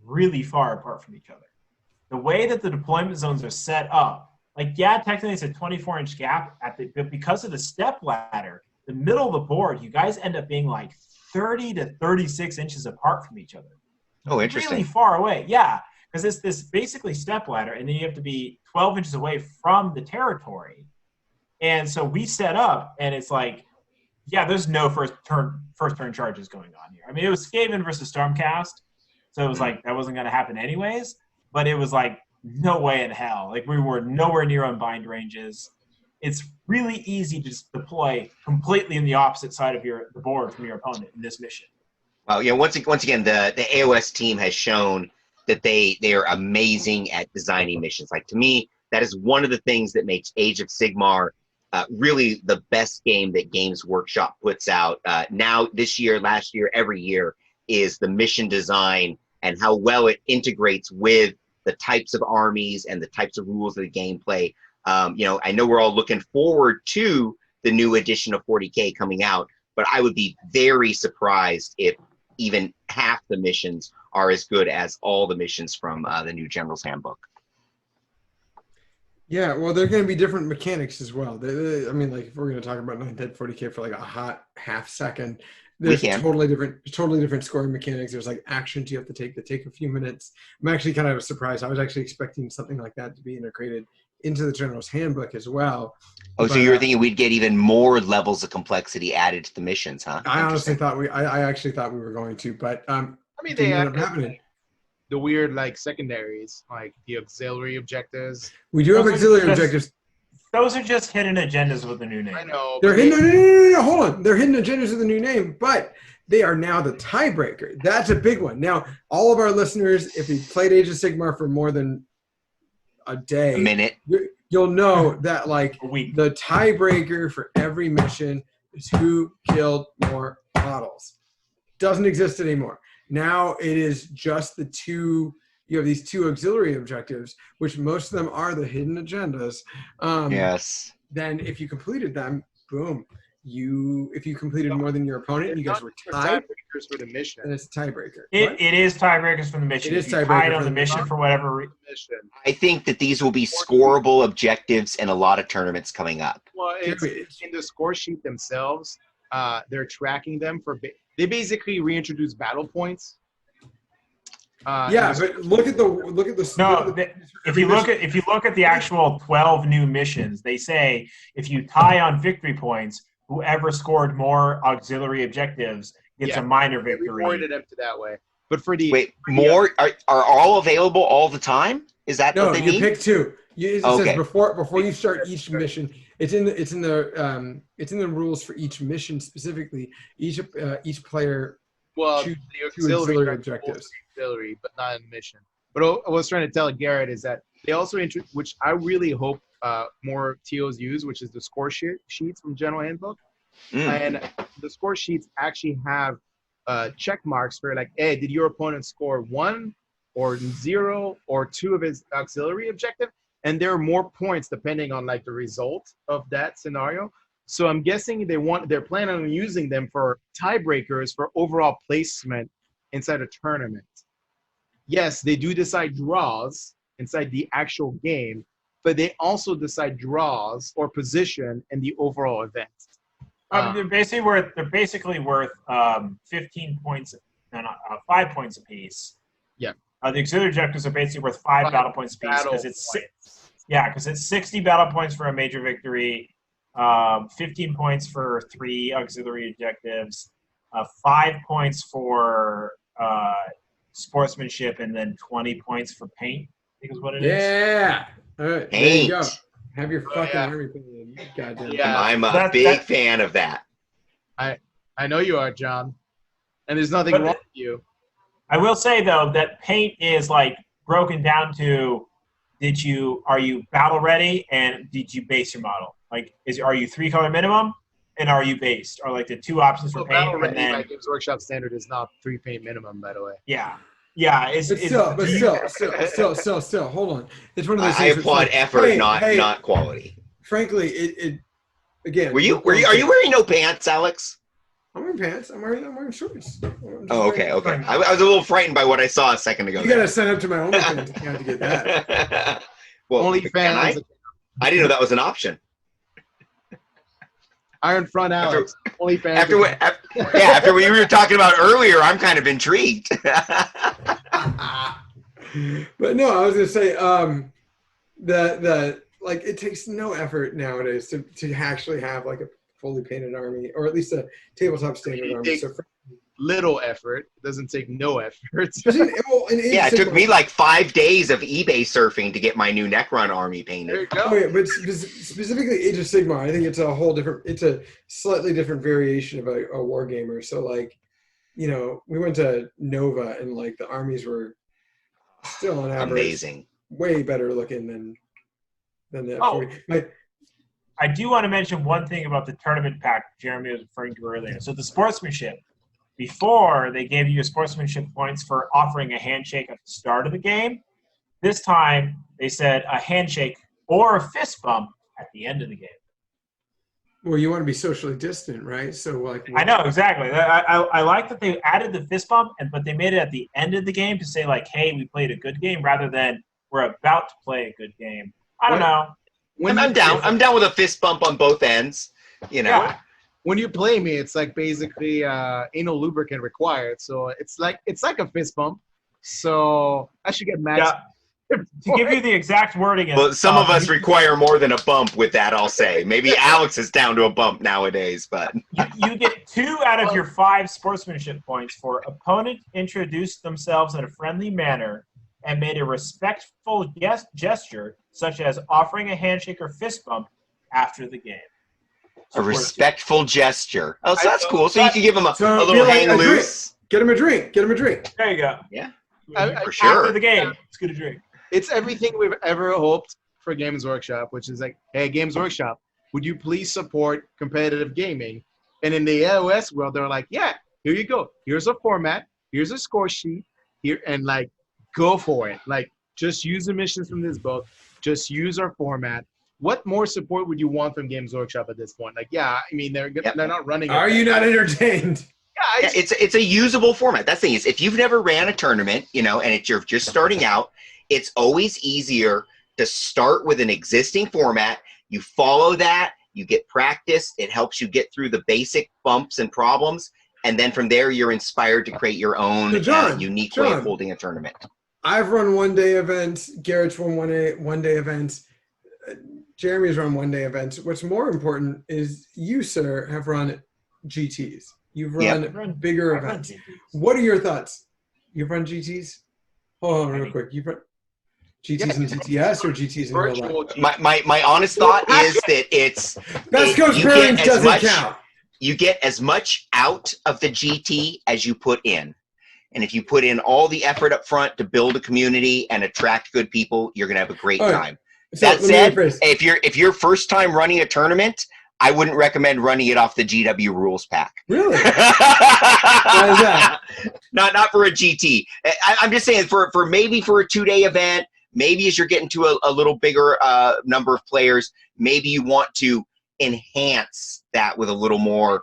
Speaker 2: really far apart from each other. The way that the deployment zones are set up, like, yeah, technically it's a 24-inch gap, but because of the step ladder, the middle of the board, you guys end up being like 30 to 36 inches apart from each other.
Speaker 3: Oh, interesting.
Speaker 2: Really far away. Yeah, because it's this basically step ladder, and then you have to be 12 inches away from the territory. And so we set up, and it's like, yeah, there's no first turn charges going on here. I mean, it was Skaven versus Stormcast, so it was like that wasn't going to happen anyways. But it was like no way in hell. Like, we were nowhere near unbind ranges. It's really easy to just deploy completely in the opposite side of the board from your opponent in this mission.
Speaker 3: Well, yeah. Once again, the AOS team has shown that they are amazing at designing missions. Like, to me, that is one of the things that makes Age of Sigmar really the best game that Games Workshop puts out. Now, this year, last year, every year, is the mission design and how well it integrates with the types of armies and the types of rules of the gameplay. I know we're all looking forward to the new edition of 40K coming out, but I would be very surprised if even half the missions are as good as all the missions from the new General's Handbook.
Speaker 1: Yeah, well, they're going to be different mechanics as well. I mean, like, if we're going to talk about 9th Ed 40K for like a hot half second, there's totally different scoring mechanics. There's like actions you have to take that take a few minutes. I'm actually kind of surprised. I was actually expecting something like that to be integrated into the General's Handbook as well.
Speaker 3: Oh, so you were thinking we'd get even more levels of complexity added to the missions, huh?
Speaker 1: I honestly thought I actually thought we were going to, but
Speaker 4: I mean,
Speaker 1: didn't
Speaker 4: they
Speaker 1: end up
Speaker 4: added
Speaker 1: happening.
Speaker 4: the weird like secondaries, like the auxiliary objectives.
Speaker 1: We do have auxiliary objectives.
Speaker 2: Those are just hidden agendas with a new name.
Speaker 4: I know.
Speaker 1: They're hidden. No, hold on. They're hidden agendas with a new name, but they are now the tiebreaker. That's a big one. Now, all of our listeners, if you played Age of Sigmar for more than a day,
Speaker 3: A minute.
Speaker 1: you'll know that like
Speaker 2: A week.
Speaker 1: the tiebreaker for every mission is who killed more models. Doesn't exist anymore. Now it is just the two. You have these 2 auxiliary objectives, which most of them are the hidden agendas.
Speaker 3: Yes.
Speaker 1: Then if you completed them, boom. If you completed more than your opponent, you guys were tied.
Speaker 4: Tiebreakers for the mission.
Speaker 1: And it's a tiebreaker.
Speaker 2: It is tiebreakers from the mission.
Speaker 1: It is
Speaker 2: If you
Speaker 1: tiebreaker
Speaker 2: tied on
Speaker 1: from
Speaker 2: the
Speaker 1: the
Speaker 2: mission for whatever reason.
Speaker 4: Mission.
Speaker 3: I think that these will be scoreable objectives in a lot of tournaments coming up.
Speaker 4: Well, it's in the score sheet themselves. They're tracking them for. They basically reintroduce battle points.
Speaker 1: Yeah, but look at the.
Speaker 2: No, if you look at the actual 12 new missions, they say if you tie on victory points, whoever scored more auxiliary objectives gets a minor
Speaker 4: They
Speaker 2: victory.
Speaker 4: rewarded them to that way. But for the
Speaker 3: More are all available all the time? Is that
Speaker 1: No,
Speaker 3: what they
Speaker 1: you
Speaker 3: mean?
Speaker 1: pick 2. It
Speaker 3: Okay.
Speaker 1: says before you start each mission. It's in the rules for each mission specifically. Each player choose
Speaker 4: the
Speaker 1: 2 auxiliary objectives.
Speaker 4: Auxiliary, but not in mission. But what I was trying to tell Garrett is that they also which I really hope more TOs use, which is the score sheets from General Handbook. And the score sheets actually have check marks for like, hey, did your opponent score 1 or 0 or 2 of his auxiliary objective? And there are more points depending on like the result of that scenario. So I'm guessing they're planning on using them for tiebreakers for overall placement inside a tournament. Yes, they do decide draws inside the actual game, but they also decide draws or position in the overall event.
Speaker 2: They're basically worth 15 points, 5 points apiece.
Speaker 4: Yeah.
Speaker 2: The auxiliary objectives are basically worth 5 battle points apiece because it's 60 battle points for a major victory, 15 points for 3 auxiliary objectives, 5 points for sportsmanship and then 20 points for paint. I think is what it is.
Speaker 1: Yeah. All right. There you go.
Speaker 3: Paint.
Speaker 1: Have your fucking
Speaker 4: yeah.
Speaker 1: army painted. You goddamn.
Speaker 4: Yeah.
Speaker 3: I'm a
Speaker 2: That-
Speaker 3: big
Speaker 2: that-
Speaker 3: fan of that.
Speaker 4: I know you are, John. And there's nothing
Speaker 2: But-
Speaker 4: wrong with you.
Speaker 2: I will say though that paint is like broken down to are you battle ready and did you base your model? Like are you 3-color minimum and are you based? Are like the two options for
Speaker 4: Well,
Speaker 2: paint.
Speaker 4: Battle
Speaker 2: And
Speaker 4: Ready
Speaker 2: then,
Speaker 4: by Games Workshop standard is not 3 paint minimum, by the way.
Speaker 2: yeah.
Speaker 1: But still, hold on. It's one of those
Speaker 3: I
Speaker 1: things. where it's
Speaker 3: applaud
Speaker 1: like,
Speaker 3: effort,
Speaker 1: hey,
Speaker 3: not quality.
Speaker 1: Frankly, it again.
Speaker 3: Are you wearing no pants, Alex?
Speaker 1: I'm wearing pants. I'm wearing shorts.
Speaker 3: Oh, okay. I was a little frightened by what I saw a second ago.
Speaker 1: You gotta sign up to my OnlyFans account to get that.
Speaker 3: Well,
Speaker 4: Only
Speaker 3: can
Speaker 4: fans.
Speaker 3: I didn't know that was an option.
Speaker 4: Iron Front Alex. Only fans.
Speaker 3: After what you were talking about earlier, I'm kind of intrigued.
Speaker 1: But no, I was gonna say the like it takes no effort nowadays to actually have like a fully painted army, or at least a tabletop standard army. So
Speaker 4: little effort. It doesn't take no effort.
Speaker 3: Yeah, it took me like 5 days of eBay surfing to get my new Necron army
Speaker 4: There
Speaker 3: painted.
Speaker 4: you go.
Speaker 1: Oh yeah, but specifically Age of Sigmar, I think it's a slightly different variation of a wargamer. So like, we went to Nova and like the armies were still on average
Speaker 3: Amazing.
Speaker 1: way better looking than the.
Speaker 2: Oh.
Speaker 1: 40.
Speaker 2: I do want to mention one thing about the tournament pack Jeremy was referring to earlier. So the sportsmanship. Before, they gave you sportsmanship points for offering a handshake at the start of the game. This time, they said a handshake or a fist bump at the end of the game.
Speaker 1: Well, you want to be socially distant, right? So like.
Speaker 2: I know, exactly. I like that they added the fist bump, but they made it at the end of the game to say, like, hey, we played a good game, rather than we're about to play a good game. I don't know.
Speaker 3: I'm down. I'm down with a fist bump on both ends.
Speaker 2: Yeah.
Speaker 4: When you play me, it's like basically anal lubricant required. So it's like a fist bump. So I should get max.
Speaker 2: Yeah. To give you the exact wording.
Speaker 3: Well, some of us require more than a bump with that, I'll say. Maybe Alex is down to a bump nowadays, but.
Speaker 2: You get 2 out of your 5 sportsmanship points for opponent introduced themselves in a friendly manner and made a respectful gesture, such as offering a handshake or fist bump after the game.
Speaker 3: A respectful gesture. Oh, so that's cool. So you can give him a
Speaker 1: So
Speaker 3: little
Speaker 1: be like
Speaker 3: hang
Speaker 1: a drink.
Speaker 3: loose.
Speaker 1: Get him a drink.
Speaker 2: There you go.
Speaker 3: Yeah,
Speaker 4: I-
Speaker 3: for sure.
Speaker 2: After the game, it's good to drink.
Speaker 4: It's everything we've ever hoped for Games Workshop, which is like, hey, Games Workshop, would you please support competitive gaming? And in the AOS world, they're like, yeah, here you go. Here's a format. Here's a score sheet. Here and like, go for it. Like, just use the missions from this book. Just use our format. What more support would you want from Games Workshop at this point? Like, yeah, I mean, they're not running.
Speaker 1: Are you not entertained?
Speaker 3: Yeah, it's a usable format. That's the thing is, if you've never ran a tournament, and you're just starting out, it's always easier to start with an existing format. You follow that, you get practice. It helps you get through the basic bumps and problems, and then from there, you're inspired to create your own
Speaker 1: So John,
Speaker 3: unique way of holding a tournament.
Speaker 1: I've run one-day events. Garrett's run one-day events. Jeremy's run one-day events. What's more important is you, sir, have run GTs. You've run bigger events. What are your thoughts? You've run GTs? Hold on real quick. You've run GTs in TTS or GTs in real life?
Speaker 3: My honest thought is that
Speaker 1: Best Coast Burns doesn't count.
Speaker 3: You get as much out of the GT as you put in. And if you put in all the effort up front to build a community and attract good people, you're going to have a great time.
Speaker 1: So
Speaker 3: That said, if you're first time running a tournament, I wouldn't recommend running it off the GW rules pack.
Speaker 1: Really? Why is that?
Speaker 3: Not for a GT. I'm just saying for maybe for a 2-day event, maybe as you're getting to a little bigger number of players, maybe you want to enhance that with a little more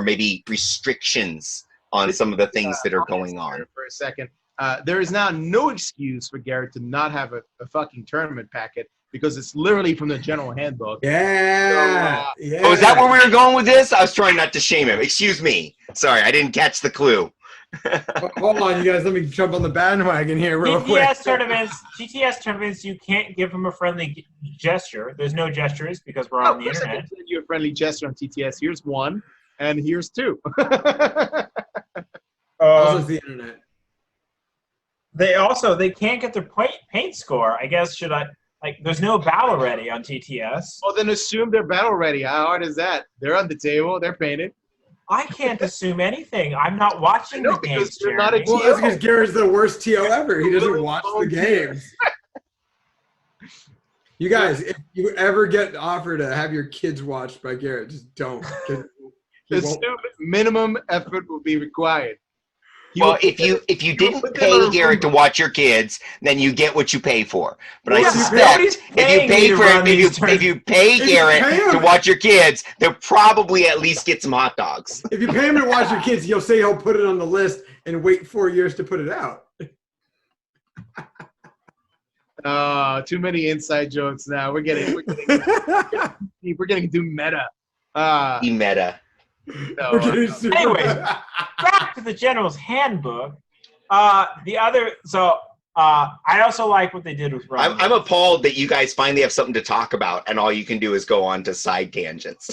Speaker 3: maybe restrictions on some of the things that are going on.
Speaker 4: For a second, there is now no excuse for Garrett to not have a fucking tournament packet because it's literally from the general handbook.
Speaker 1: Yeah.
Speaker 4: So,
Speaker 1: yeah.
Speaker 3: Oh, is that where we were going with this? I was trying not to shame him. Excuse me. Sorry, I didn't catch the clue.
Speaker 1: Hold on, you guys. Let me jump on the bandwagon here real quick.
Speaker 2: GTS tournaments, you can't give them a friendly gesture. There's no gestures because we're on the internet.
Speaker 4: I can send you a friendly gesture on TTS. Here's 1, and here's 2.
Speaker 1: Also, the internet.
Speaker 2: they can't get their paint score. I guess there's no battle ready on TTS.
Speaker 4: Well, then assume they're battle ready. How hard is that? They're on the table. They're painted.
Speaker 2: I can't assume anything. I'm not watching the games,
Speaker 4: you're not a
Speaker 2: Jeremy.
Speaker 1: Well, that's because Garrett's the worst TO ever. He doesn't watch the games. You guys, if you ever get offered to have your kids watched by Garrett, just don't.
Speaker 4: Assume minimum effort will be required.
Speaker 3: Well, if you didn't pay Garrett to watch your kids, then you get what you pay for. But I suspect if you pay Garrett to watch your kids, they'll probably at least get some hot dogs.
Speaker 1: If you pay him to watch your kids, you'll say he'll put it on the list and wait 4 years to put it out.
Speaker 4: Too many inside jokes now. We're getting too meta.
Speaker 3: Meta.
Speaker 4: No,
Speaker 2: Anyways, back to the General's Handbook. I also like what they did with Rome.
Speaker 3: I'm appalled that you guys finally have something to talk about, and all you can do is go on to side tangents.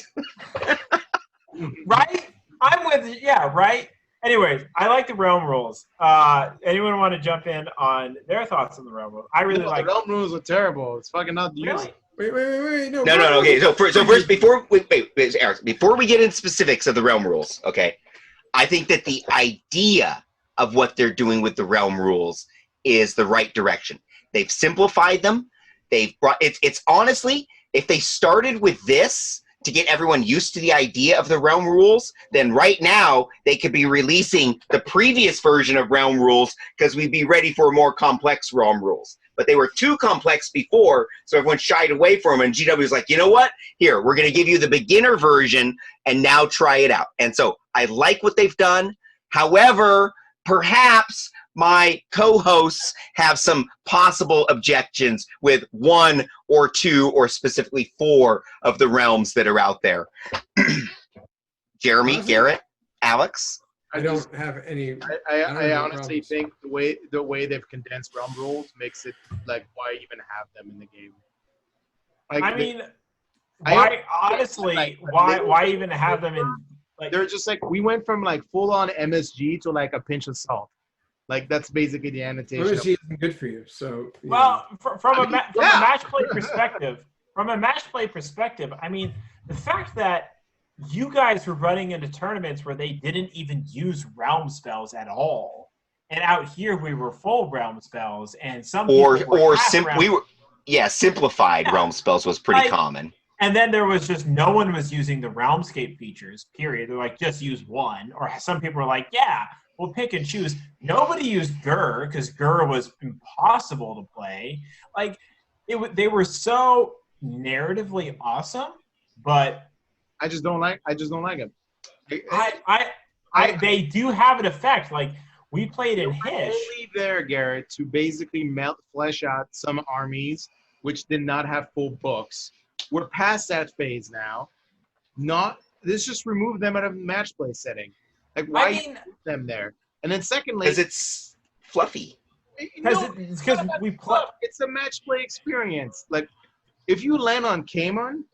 Speaker 2: Right? I'm with you. Yeah, right? Anyways, I like the realm rules. Anyone want to jump in on their thoughts on the realm rules? I really like
Speaker 4: the realm rules are terrible. It's fucking not used.
Speaker 2: Really?
Speaker 1: Wait. No.
Speaker 3: Okay. So first, before we get into specifics of the realm rules, okay, I think that the idea of what they're doing with the realm rules is the right direction. They've simplified them. They've brought it's honestly, if they started with this to get everyone used to the idea of the realm rules, then right now they could be releasing the previous version of realm rules because we'd be ready for more complex realm rules. But they were too complex before, so everyone shied away from them. And GW was like, you know what? Here, we're going to give you the beginner version and now try it out. And so I like what they've done. However, perhaps my co-hosts have some possible objections with 1 or 2 or specifically 4 of the realms that are out there. Jeremy, Garrett, Alex?
Speaker 1: I don't have any.
Speaker 4: I honestly think the way they've condensed realm rules makes it like, why even have them in the game? Like,
Speaker 2: why even have them in? Like,
Speaker 4: they're just like, we went from like full on MSG to like a pinch of salt. Like that's basically the annotation.
Speaker 1: MSG isn't good for you, so.
Speaker 2: From a match play perspective, I mean, the fact that you guys were running into tournaments where they didn't even use realm spells at all, and out here we were full realm spells, and
Speaker 3: simplified realm spells was pretty common.
Speaker 2: And then there was just no one was using the realmscape features. Period. They're like, just use one, or some people were like, yeah, we'll pick and choose. Nobody used Gur because Gur was impossible to play. Like they were so narratively awesome, but.
Speaker 4: I just don't like them.
Speaker 2: They do have an effect. Like we played in Hish.
Speaker 4: Only there, Garrett, to basically flesh out some armies which did not have full books. We're past that phase now. Let's just remove them out of match play setting. Like why put them there? And then secondly,
Speaker 3: because it's fluffy.
Speaker 2: Because we play.
Speaker 4: It's a match play experience. Like if you land on Cayman.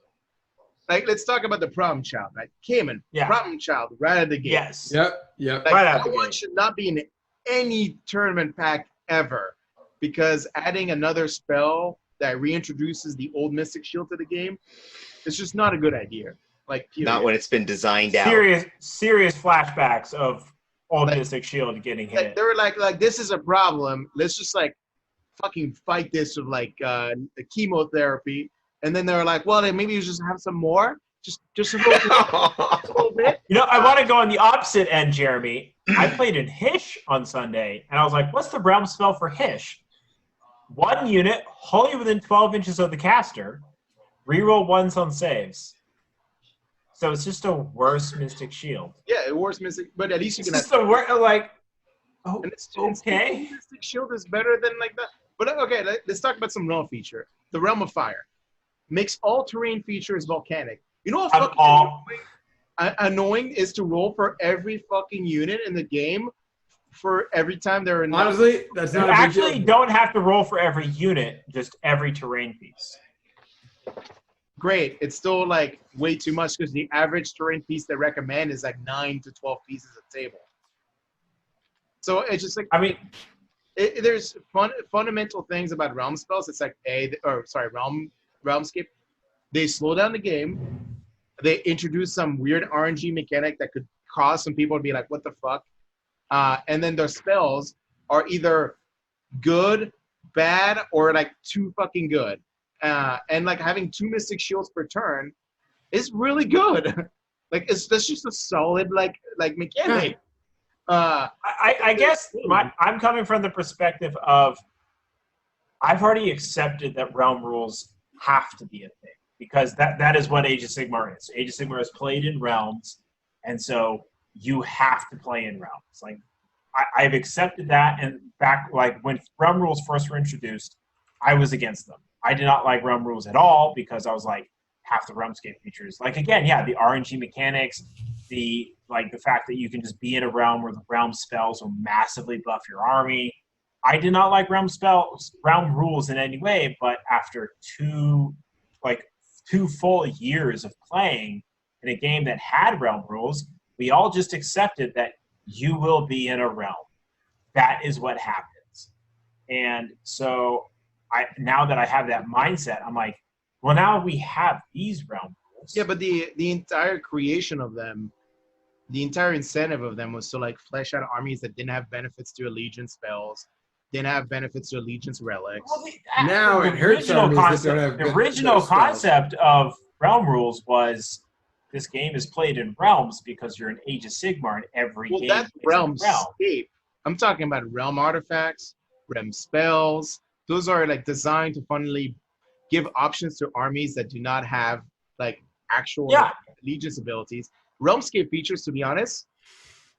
Speaker 4: Like, let's talk about the problem child, right? Cayman, problem child, right out of the gate.
Speaker 2: Yes.
Speaker 1: Yep.
Speaker 4: Like,
Speaker 2: right out of the
Speaker 4: that one
Speaker 2: gate.
Speaker 4: should not be in any tournament pack ever, because adding another spell that reintroduces the old Mystic Shield to the game is just not a good idea. Like, period.
Speaker 3: Not when it's been designed out.
Speaker 2: Serious flashbacks of old Mystic Shield getting hit.
Speaker 4: Like, they were like, this is a problem. Let's just like fucking fight this with like the chemotherapy. And then they were like, well, then maybe you just have some more, just a little bit.
Speaker 2: You know, I want to go on the opposite end, Jeremy. I played in Hish on Sunday, and I was like, what's the realm spell for Hish? 1 unit, wholly within 12 inches of the caster, reroll 1s on saves. So it's just a worse Mystic Shield.
Speaker 4: Yeah, a worse Mystic, but at least you can.
Speaker 2: It's just a worse, like,
Speaker 4: okay. Mystic Shield is better than like that. But okay, let's talk about some null feature. The Realm of Fire. Makes all terrain features volcanic. You know what fucking annoying is to roll for every fucking unit in the game for every time they're in.
Speaker 1: Honestly, that's not.
Speaker 2: You actually don't have to roll for every unit, just every terrain piece.
Speaker 4: Great. It's still like way too much because the average terrain piece they recommend is like 9 to 12 pieces of table. So it's just like there's fundamental things about realm spells. It's like realmscape. They slow down the game. They introduce some weird RNG mechanic that could cause some people to be like, "What the fuck?" And then their spells are either good, bad, or like too fucking good. And like having 2 Mystic Shields per turn is really good. Like that's just a solid like mechanic.
Speaker 2: I guess I'm coming from the perspective of I've already accepted that realm rules have to be a thing because that is what Age of Sigmar is. Age of Sigmar is played in realms, and so you have to play in realms. Like I've accepted that, and back like when realm rules first were introduced, I was against them. I did not like realm rules at all because I was like half the realmscape features. Like again, yeah, the RNG mechanics, the fact that you can just be in a realm where the realm spells will massively buff your army. I did not like realm rules in any way, but after two full years of playing in a game that had realm rules, we all just accepted that you will be in a realm. That is what happens. And so now that I have that mindset, I'm like, well, now we have these realm rules.
Speaker 4: Yeah, but the entire creation of them, the entire incentive of them was to like flesh out armies that didn't have benefits to allegiance spells, didn't have benefits to allegiance relics.
Speaker 2: Well,
Speaker 1: Now it hurts armies that don't have
Speaker 2: the original
Speaker 1: those spells.
Speaker 2: concept of realm rules was this game is played in realms because you're an Age of Sigmar and every game
Speaker 4: That's
Speaker 2: is a realm.
Speaker 4: realmscape. I'm talking about realm artifacts, realm spells. Those are like designed to funnily give options to armies that do not have like actual allegiance abilities. Realmscape features, to be honest,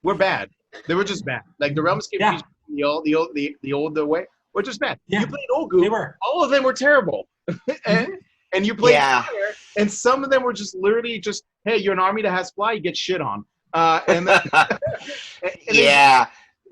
Speaker 4: were bad. They were just bad. Like the Realmscape features, the old way, were just bad.
Speaker 2: Yeah.
Speaker 4: You played Ogu,
Speaker 2: They were.
Speaker 4: all of them were terrible. and you played Fire, and some of them were just literally just, hey, you're an army that has fly, you get shit on. And then,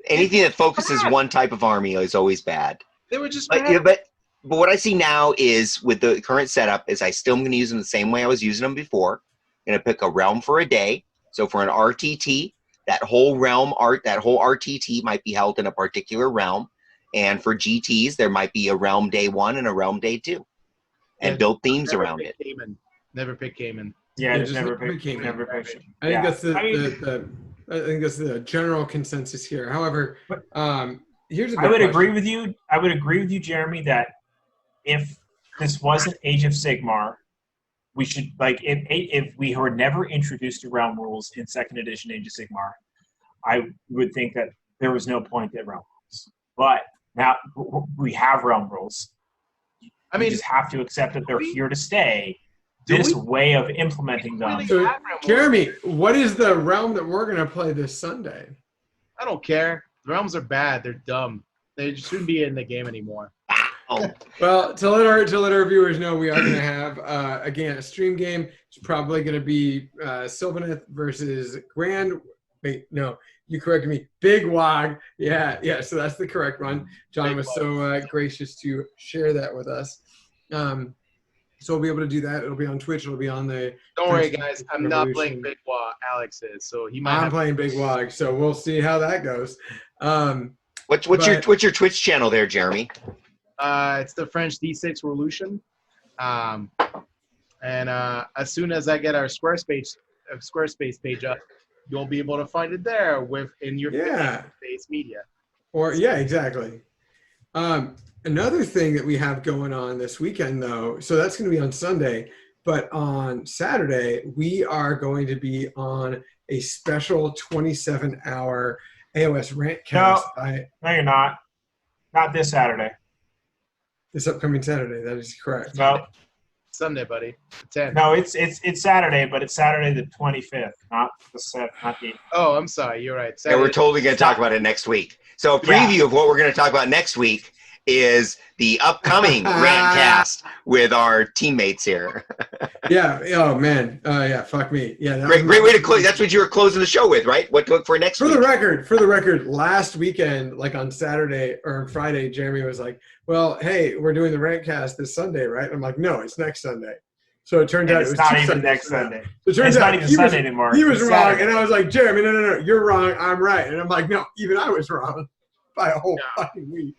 Speaker 3: anything that focuses one type of army is always bad.
Speaker 4: They were just
Speaker 3: bad.
Speaker 4: Yeah,
Speaker 3: but what I see now is with the current setup is I still am going to use them the same way I was using them before. I'm going to pick a realm for a day. So for an RTT, that whole RTT might be held in a particular realm. And for GTs, there might be a realm day 1 and a realm day 2. And build themes around it.
Speaker 4: Never pick Cayman.
Speaker 2: Yeah,
Speaker 1: just
Speaker 2: never
Speaker 1: pick
Speaker 2: pick.
Speaker 1: I think that's the general consensus here. However, here's a
Speaker 2: I would agree with you. I would agree with you, Jeremy, that if this wasn't Age of Sigmar, we should if we were never introduced to realm rules in 2nd edition Age of Sigmar, I would think that there was no point at realm rules. But now we have realm rules. I mean, you just have to accept that they're here to stay. This way of implementing them.
Speaker 1: So, Jeremy, what is the realm that we're going to play this Sunday?
Speaker 4: I don't care. The realms are bad. They're dumb. They shouldn't be in the game anymore.
Speaker 1: Well, to let our viewers know, we are going to have again a stream game. It's probably going to be Sylvaneth versus Grand. Wait, no, you corrected me. Big Wog. Yeah. So that's the correct one. John was so gracious to share that with us. So we'll be able to do that. It'll be on Twitch. It'll be on the.
Speaker 4: Don't worry, guys. I'm not playing Big Wog. Alex is, so he might.
Speaker 1: I'm playing Big Wog, so we'll see how that goes.
Speaker 3: What's your Twitch channel there, Jeremy?
Speaker 4: It's the French D6 Revolution. And as soon as I get our Squarespace page up, you'll be able to find it there in your face media.
Speaker 1: Or exactly. Another thing that we have going on this weekend, though, so that's going to be on Sunday, but on Saturday, we are going to be on a special 27-hour AOS Rantcast.
Speaker 2: No, you're not. Not this Saturday.
Speaker 1: This upcoming Saturday, that is correct.
Speaker 2: No.
Speaker 4: Sunday, buddy. 10.
Speaker 2: No, it's Saturday, but it's Saturday the 25th, not the 7th, not the.
Speaker 4: Oh, I'm sorry. You're right. Saturday.
Speaker 3: Yeah, we're totally going to talk about it next week. So a preview of what we're going to talk about next week is the upcoming Rantcast with our teammates here.
Speaker 1: Yeah. Oh man. Fuck me. Yeah.
Speaker 3: Great way to close. That's what you were closing the show with, right? What to look for next week?
Speaker 1: For the record, last weekend, like on Saturday or Friday, Jeremy was like, "Well, hey, we're doing the Rantcast this Sunday, right?" I'm like, "No, it's next Sunday." So it turned out it was
Speaker 2: not even next Sunday.
Speaker 1: So it turns out
Speaker 2: not even Sunday anymore.
Speaker 1: He was wrong, and I was like, "Jeremy, no, you're wrong. I'm right." And I'm like, "No, even I was wrong." by a whole fucking week.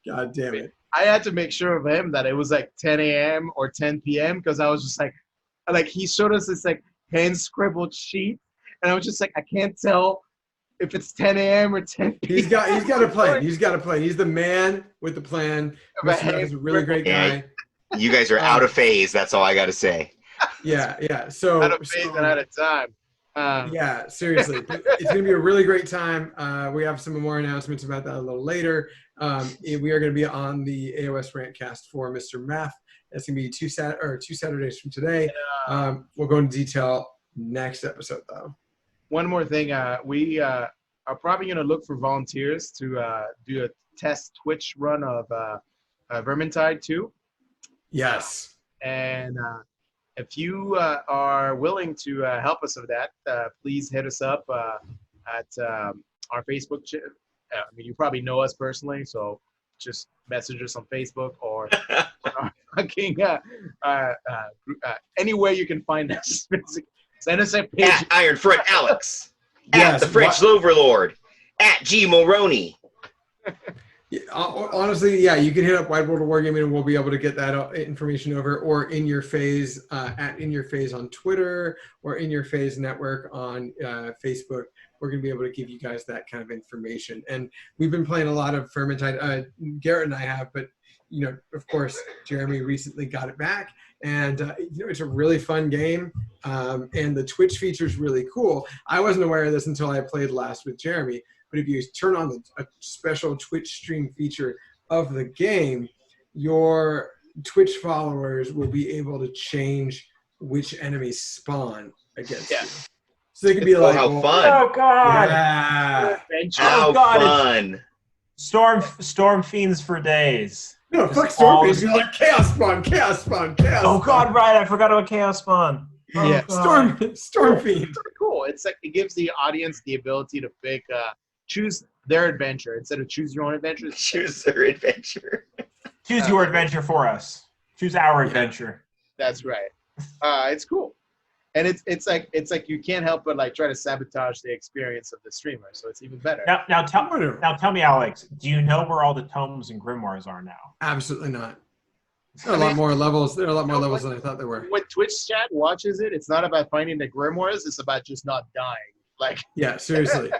Speaker 1: God damn it.
Speaker 4: I had to make sure of him that it was like 10 a.m. or 10 p.m. because I was just like he showed us this like hand scribbled sheet, and I was just like, I can't tell if it's 10 a.m. or 10 p.m.
Speaker 1: He's got a plan. He's got a plan. He's the man with the plan. Mr. Neff is a really great guy.
Speaker 3: You guys are out of phase. That's all I got to say.
Speaker 1: Yeah. So
Speaker 4: out of phase and out of time.
Speaker 1: Yeah, seriously. It's going to be a really great time. We have some more announcements about that a little later. We are going to be on the AOS Rantcast for Mr. Meth. That's going to be two Saturdays from today. We'll go into detail next episode, though.
Speaker 4: One more thing. We are probably going to look for volunteers to do a test Twitch run of Vermintide 2.
Speaker 1: Yes.
Speaker 4: And if you are willing to help us with that, please hit us up at our Facebook channel. I mean, you probably know us personally, so just message us on Facebook or fucking anywhere you can find us. Send us a page.
Speaker 3: At Ironfront Alex.
Speaker 1: Yes,
Speaker 3: At the French Overlord. At G Mulroney.
Speaker 1: Honestly, yeah, you can hit up Wide World of Wargaming and we'll be able to get that information over, or In Your Phase at In Your Phase on Twitter, or In Your Phase Network on Facebook. We're going to be able to give you guys that kind of information. And we've been playing a lot of Vermintide. Garrett and I have, but of course, Jeremy recently got it back, and it's a really fun game. And the Twitch feature is really cool. I wasn't aware of this until I played last with Jeremy. But if you turn on a special Twitch stream feature of the game, your Twitch followers will be able to change which enemies spawn against you. So they could be like,
Speaker 3: how fun.
Speaker 2: Oh, God.
Speaker 1: Yeah.
Speaker 3: How fun.
Speaker 2: Storm Fiends for days.
Speaker 1: No, fuck Storm Fiends. You're like, Chaos Spawn.
Speaker 2: Oh, God, right. I forgot about Chaos Spawn. Oh,
Speaker 4: Yeah.
Speaker 1: Storm Fiends.
Speaker 4: It's cool. It's like it gives the audience the ability to pick, choose their adventure instead of choose your own adventure.
Speaker 3: Choose their adventure.
Speaker 2: Choose your adventure for us. Choose our adventure.
Speaker 4: That's right. It's cool, and it's like you can't help but like try to sabotage the experience of the streamer, so it's even better.
Speaker 2: Now tell me, Alex, do you know where all the tomes and grimoires are now?
Speaker 1: Absolutely not. There are a lot more levels. There are a lot more levels than I thought there were.
Speaker 4: When Twitch chat watches it, it's not about finding the grimoires. It's about just not dying. Like,
Speaker 1: yeah, seriously.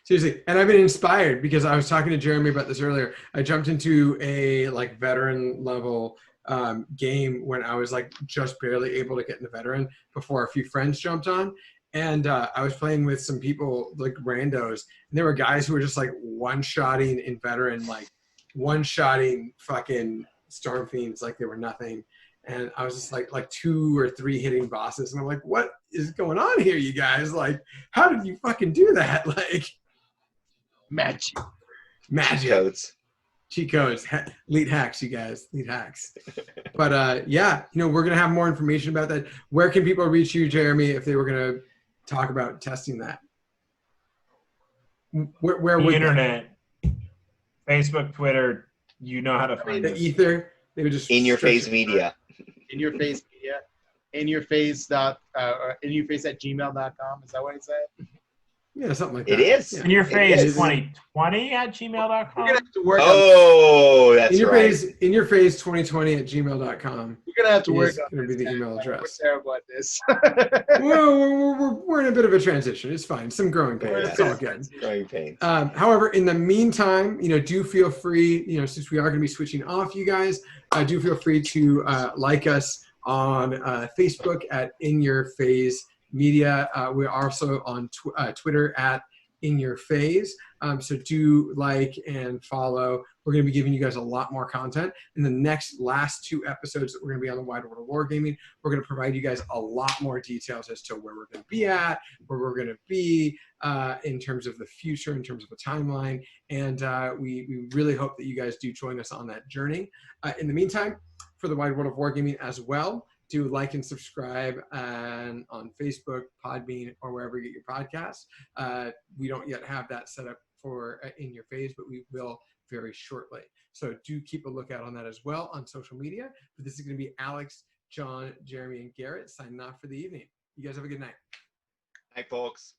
Speaker 1: Seriously, and I've been inspired because I was talking to Jeremy about this earlier. I jumped into a veteran level game when I was just barely able to get into veteran before a few friends jumped on, and I was playing with some people randos, and there were guys who were just one-shotting in veteran, one-shotting fucking Storm Fiends like they were nothing, and I was just like 2 or 3 hitting bosses, and I'm like, what is going on here, you guys? How did you fucking do that?
Speaker 4: Magic.
Speaker 1: Cheat codes. Elite hacks, you guys. Elite hacks. But yeah, we're going to have more information about that. Where can people reach you, Jeremy, if they were going to talk about testing that? Where would
Speaker 2: internet, Facebook, Twitter, you know how to find
Speaker 1: the
Speaker 2: us.
Speaker 1: ether? They would just
Speaker 3: In Your Phase Media.
Speaker 4: In Your Phase Media. In Your Phase at gmail.com. Is that what it said?
Speaker 1: Yeah, something like that.
Speaker 3: It is.
Speaker 1: Yeah.
Speaker 2: In Your Phase 2020 at gmail.com.
Speaker 4: We're gonna have to work.
Speaker 3: That's
Speaker 1: in your
Speaker 3: right.
Speaker 1: phase, in your phase 2020 at gmail.com.
Speaker 4: We're gonna have to work.
Speaker 1: It's going to be the email address.
Speaker 4: We're terrible at this.
Speaker 1: We're in a bit of a transition. It's fine. Some growing pains. It's all good.
Speaker 3: Growing pains.
Speaker 1: However, in the meantime, do feel free, since we are going to be switching off, you guys, do feel free to like us on Facebook at In Your Phase Media. We're also on Twitter at In Your Phase. So do like and follow. We're going to be giving you guys a lot more content. In the last 2 episodes that we're going to be on the Wide World of Wargaming, we're going to provide you guys a lot more details as to where we're going to be at, where we're going to be in terms of the future, in terms of a timeline. And we really hope that you guys do join us on that journey. In the meantime, for the Wide World of Wargaming as well, do like and subscribe on Facebook, Podbean, or wherever you get your podcasts. We don't yet have that set up for In Your Phase, but we will very shortly. So do keep a lookout on that as well on social media. But this is going to be Alex, John, Jeremy, and Garrett signing off for the evening. You guys have a good night.
Speaker 3: Night, folks.